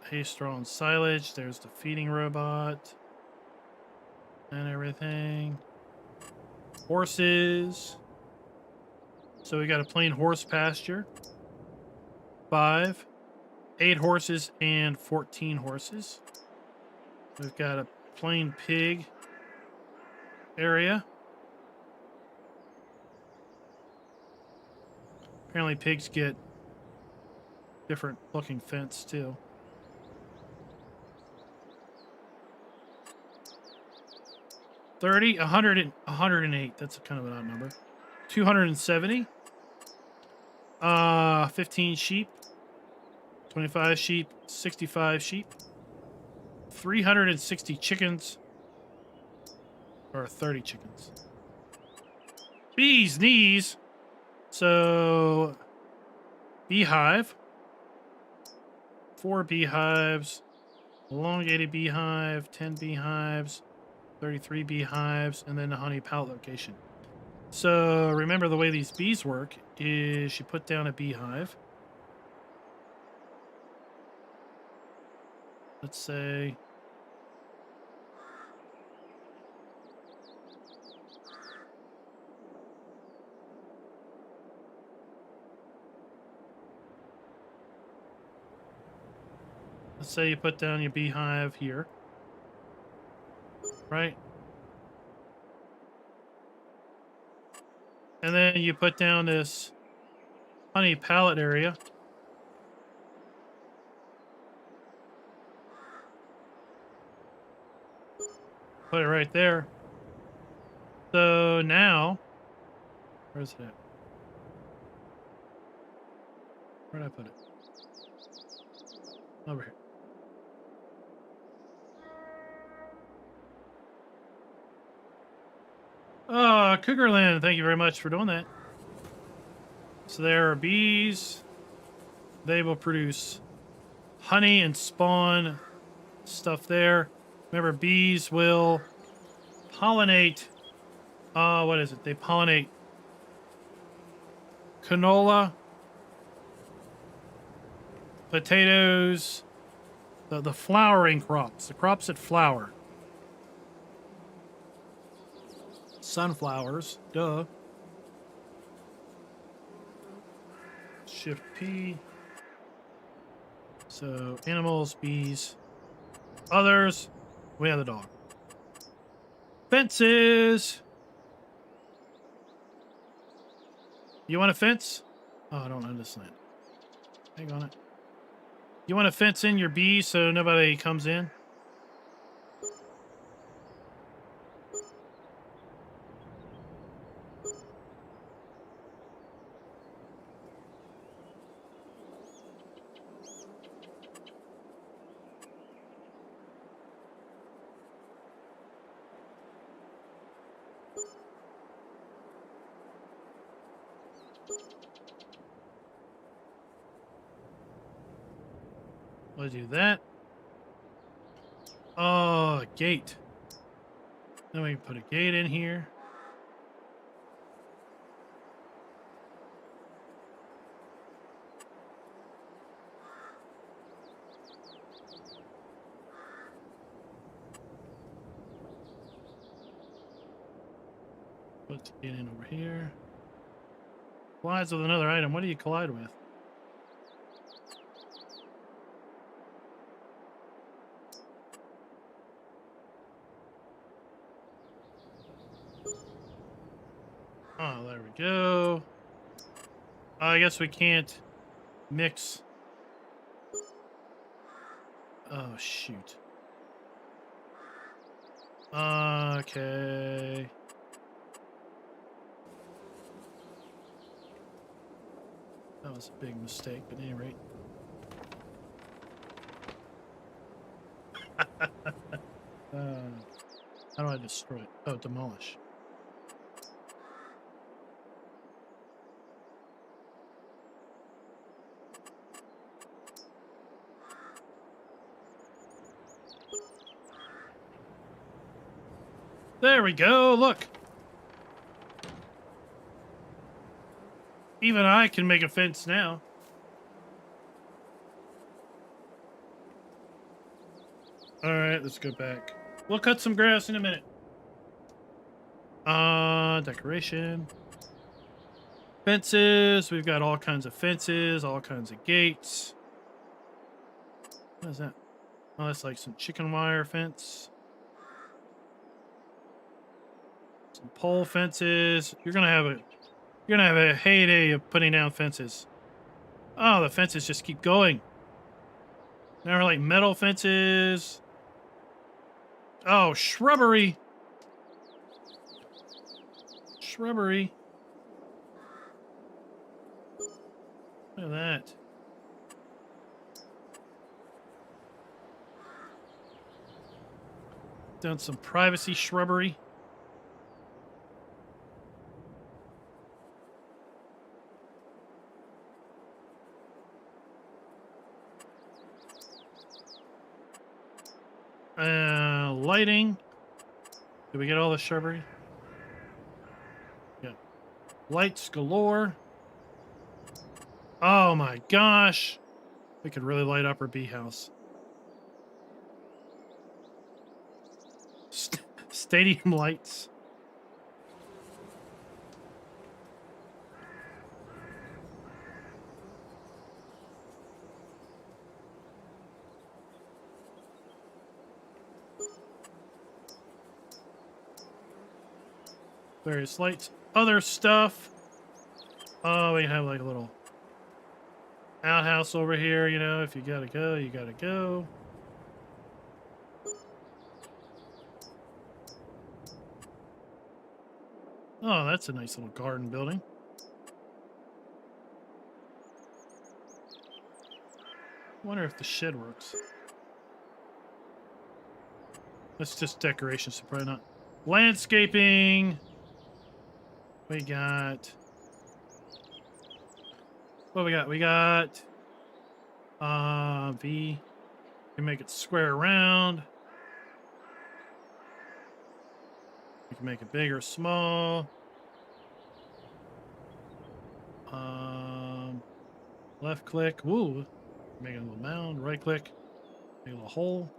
hay, straw, and silage. There's the feeding robot and everything. Horses. So we got a plain horse pasture. 5, 8 horses, and 14 horses. We've got a plain pig area. Apparently pigs get different looking fence too. $30, $100, 108. That's kind of an odd number. 270. 15 sheep. 25 sheep. 65 sheep. 360 chickens. Or 30 chickens. Bees knees. So, beehive. 4 beehives. Elongated beehive. 10 beehives. 33 beehives, and then the honey pallet location. So remember, the way these bees work is you put down a beehive. Let's say you put down your beehive here, right? And then you put down this honey pallet area. Put it right there. So now, where's it at? Where did I put it? Over here. Cougarland, thank you very much for doing that. So there are bees. They will produce honey and spawn stuff there. Remember, bees will pollinate. What is it? They pollinate canola, potatoes, the flowering crops, the crops that flower. Sunflowers, duh. Shift P. So animals, bees, others. We have the dog. Fences. You want a fence? Oh, I don't understand. Hang on it. You want to fence in your bees so nobody comes in? We'll do that. Oh, a gate. Then we can put a gate in here. Put the gate in over here. Collides with another item. What do you collide with? go. I guess we can't mix. Oh, shoot. Okay. That was a big mistake, but at any rate. How do I destroy it? Oh, demolish. There we go, look. Even I can make a fence now. Alright, let's go back. We'll cut some grass in a minute. Decoration. Fences. We've got all kinds of fences, all kinds of gates. What is that? Oh, that's like some chicken wire fence. Some pole fences. You're gonna have a heyday of putting down fences. Oh, the fences just keep going. Now we're like metal fences. Oh, shrubbery. Shrubbery. Look at that. Done some privacy shrubbery. Lighting. Did we get all the shrubbery? Yeah. Lights galore. Oh my gosh. We could really light up our bee house. Stadium lights. Various lights. Other stuff. Oh, we have like a little outhouse over here, you know, if you gotta go, you gotta go. Oh, that's a nice little garden building. I wonder if the shed works. That's just decoration, so probably not. Landscaping. We got... What we got? We got... V. We can make it square around. We can make it big or small. Left click. Woo. Make a little mound. Right click. Make a little hole.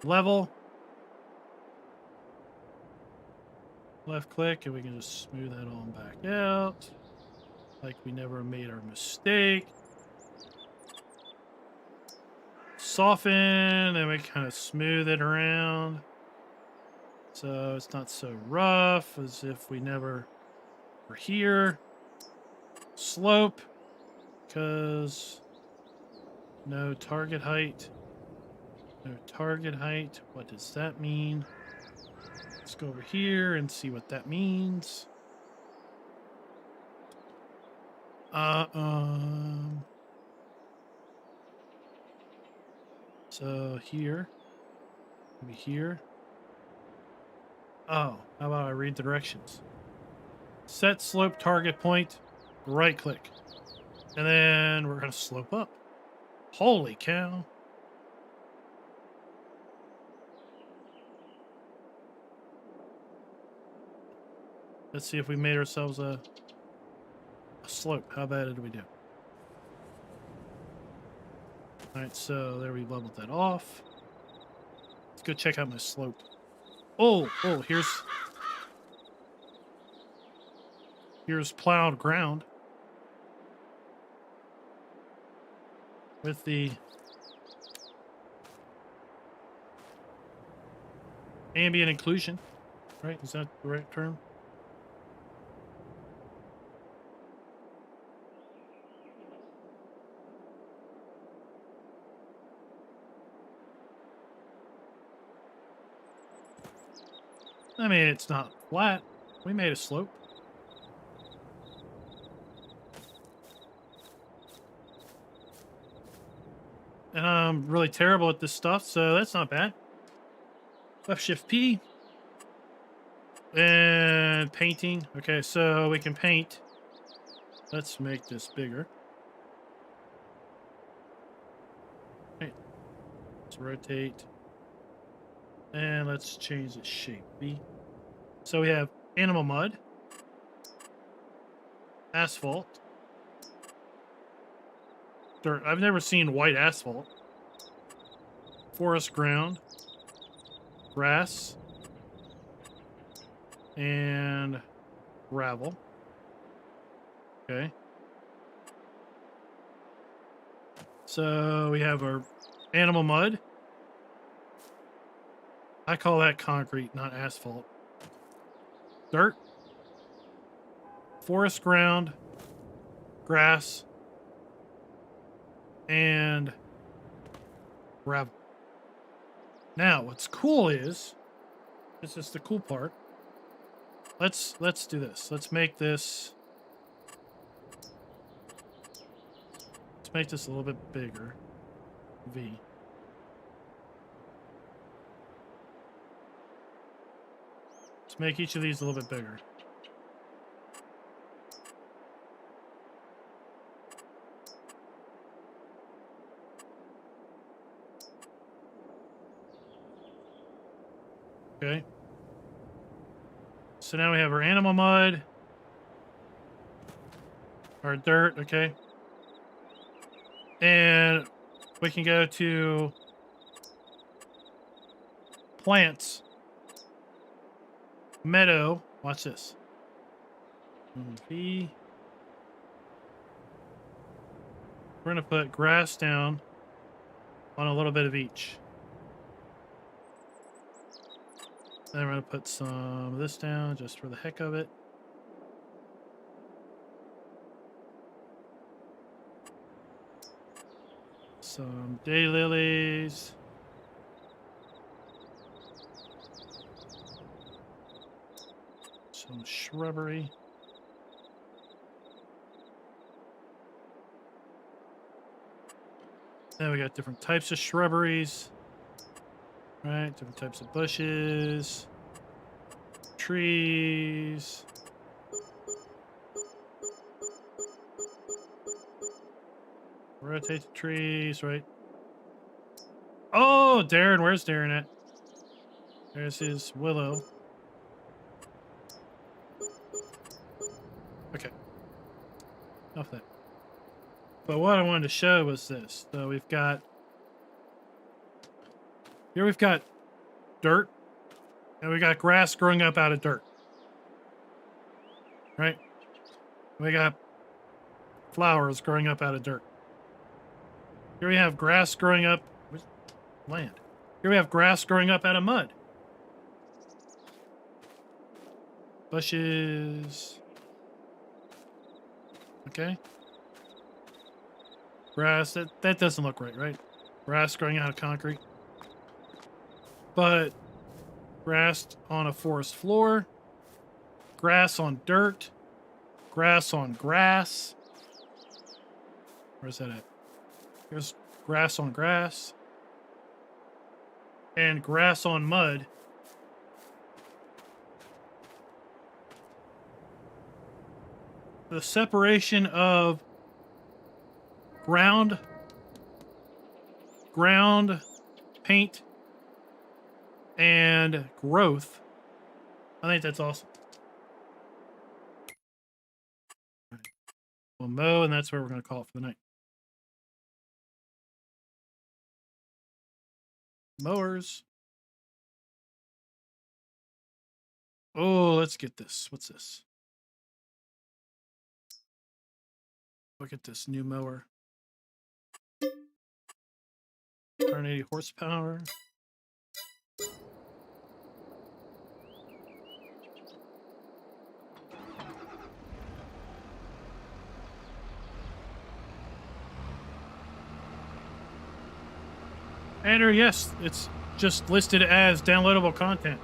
Level. Left click, and we can just smooth that on back out. Like we never made our mistake. Soften, and we kind of smooth it around. So it's not so rough as if we never were here. Slope, because no target height. No target height. What does that mean? Let's go over here and see what that means. So here, maybe here. Oh, how about I read the directions? Set slope target point, right click. And then we're going to slope up. Holy cow. Let's see if we made ourselves a slope. How bad did we do? All right, so there we leveled that off. Let's go check out my slope. Oh, here's plowed ground with the ambient occlusion, right? Is that the right term? I mean, it's not flat. We made a slope. And I'm really terrible at this stuff, so that's not bad. Left shift P. And painting. Okay, so we can paint. Let's make this bigger. Okay. Let's rotate. And let's change the shape. B. So we have animal mud, asphalt, dirt. I've never seen white asphalt. Forest ground, grass, and gravel. Okay. So we have our animal mud. I call that concrete, not asphalt. Dirt, forest ground, grass, and gravel. Now, what's cool is, this is the cool part. Let's do this. Let's make this a little bit bigger. V. Let's make each of these a little bit bigger. Okay. So now we have our animal mud, our dirt, okay. And we can go to plants, meadow. Watch this. V. We're going to put grass down on a little bit of each. Then we're going to put some of this down just for the heck of it. Some daylilies. Some shrubbery. Then we got different types of shrubberies. Right, different types of bushes, trees. Rotate the trees, right? Oh, Darren, where's Darren at? There's his willow. Okay. Enough of that. But what I wanted to show was this. So we've got here we've got dirt, and we got grass growing up out of dirt. Right? We got flowers growing up out of dirt. Here we have grass growing up with land. Here we have grass growing up out of mud. Bushes. Okay. Grass, that doesn't look right, right? Grass growing out of concrete. But grass on a forest floor, grass on dirt, grass on grass. Where's that at? There's grass on grass. And grass on mud. The separation of ground, paint, and growth. I think that's awesome. We'll mow, and that's where we're going to call it for the night. Mowers. Oh, let's get this. What's this? Look at this new mower. 180 horsepower. Andrew, yes, it's just listed as downloadable content.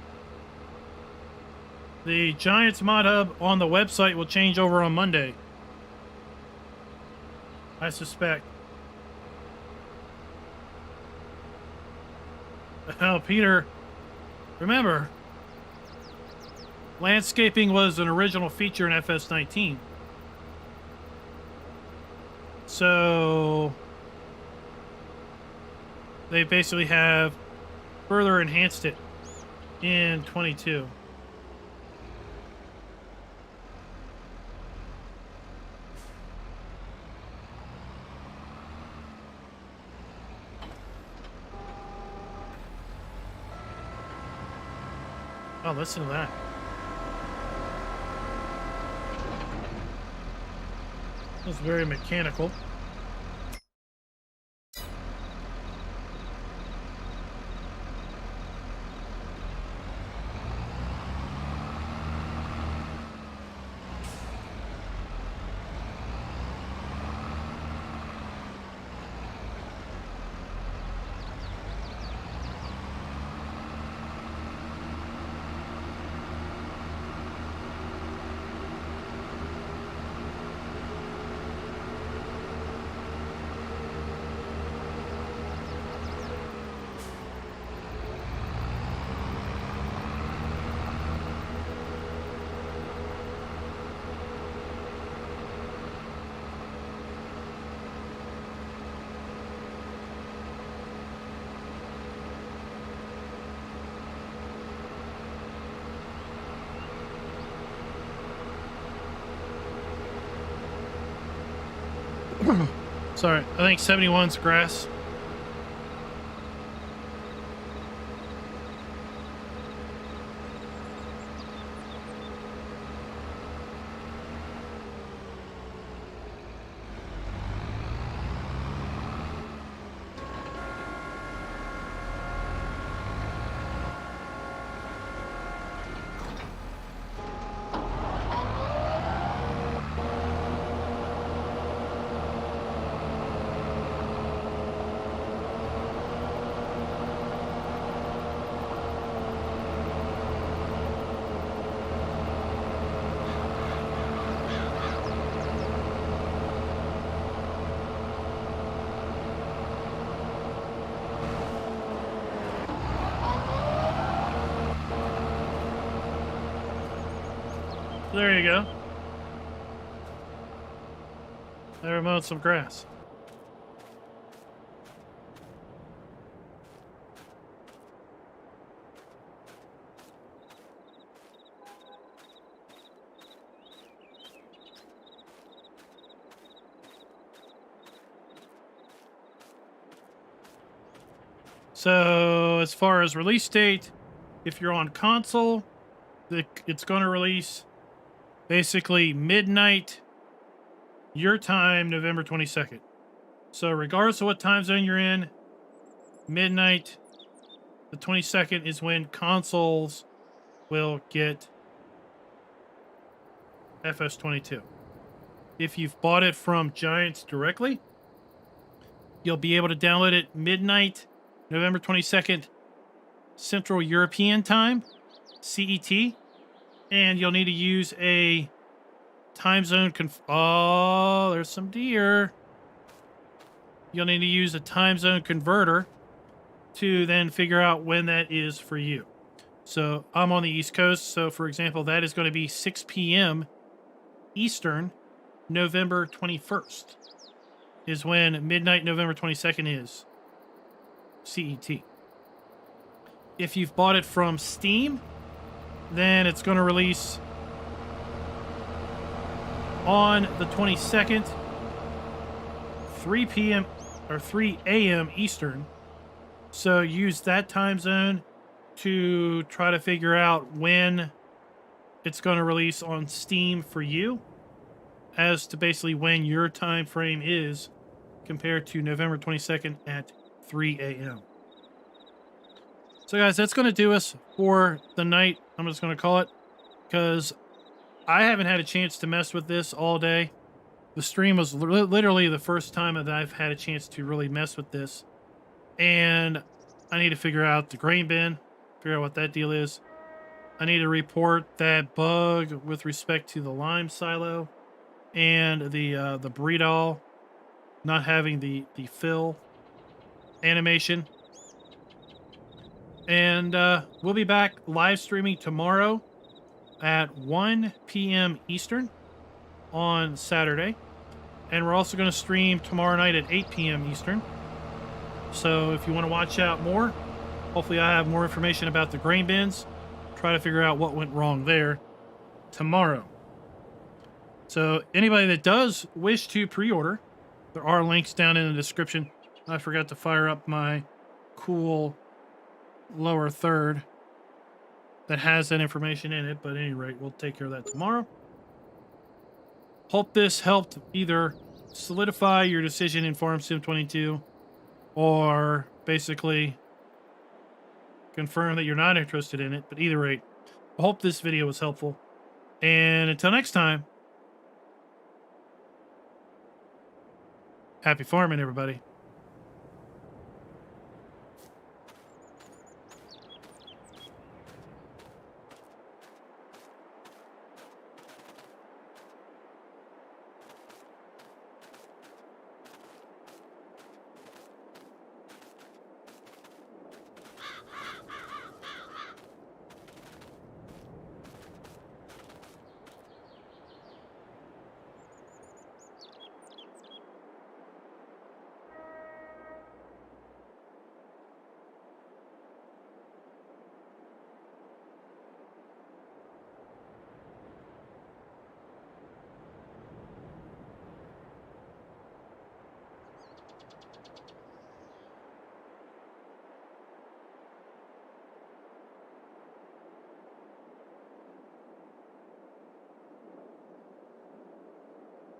The Giants mod hub on the website will change over on Monday, I suspect. Oh, Peter, remember, landscaping was an original feature in FS19. So they basically have further enhanced it in 22. Oh, listen to that. That's very mechanical. Sorry, I think 71's grass. There you go. There, mowed some grass. So, as far as release date, if you're on console, it's going to release basically midnight your time, November 22nd. So regardless of what time zone you're in, midnight the 22nd is when consoles will get FS22. If you've bought it from Giants directly, you'll be able to download it midnight November 22nd Central European Time, CET, and you'll need to use a time zone oh, there's some deer. You'll need to use a time zone converter to then figure out when that is for you. So I'm on the East Coast, so for example, that is going to be 6 p.m. Eastern, November 21st is when midnight November 22nd is CET. If you've bought it from Steam, then it's going to release on the 22nd, 3 p.m. or 3 a.m. Eastern. So use that time zone to try to figure out when it's going to release on Steam for you, as to basically when your time frame is compared to November 22nd at 3 a.m. So guys, that's going to do us for the night. I'm just going to call it, because I haven't had a chance to mess with this all day. The stream was literally the first time that I've had a chance to really mess with this. And I need to figure out the grain bin, figure out what that deal is. I need to report that bug with respect to the lime silo and the breedall not having the fill animation. And we'll be back live streaming tomorrow at 1 p.m. Eastern on Saturday. And we're also going to stream tomorrow night at 8 p.m. Eastern. So if you want to watch out more, hopefully I have more information about the grain bins. Try to figure out what went wrong there tomorrow. So anybody that does wish to pre-order, there are links down in the description. I forgot to fire up my cool lower third that has that information in it, but at any rate, we'll take care of that tomorrow. Hope this helped either solidify your decision in Farm Sim 22 or basically confirm that you're not interested in it, but either rate, I hope this video was helpful. And until next time, happy farming, everybody.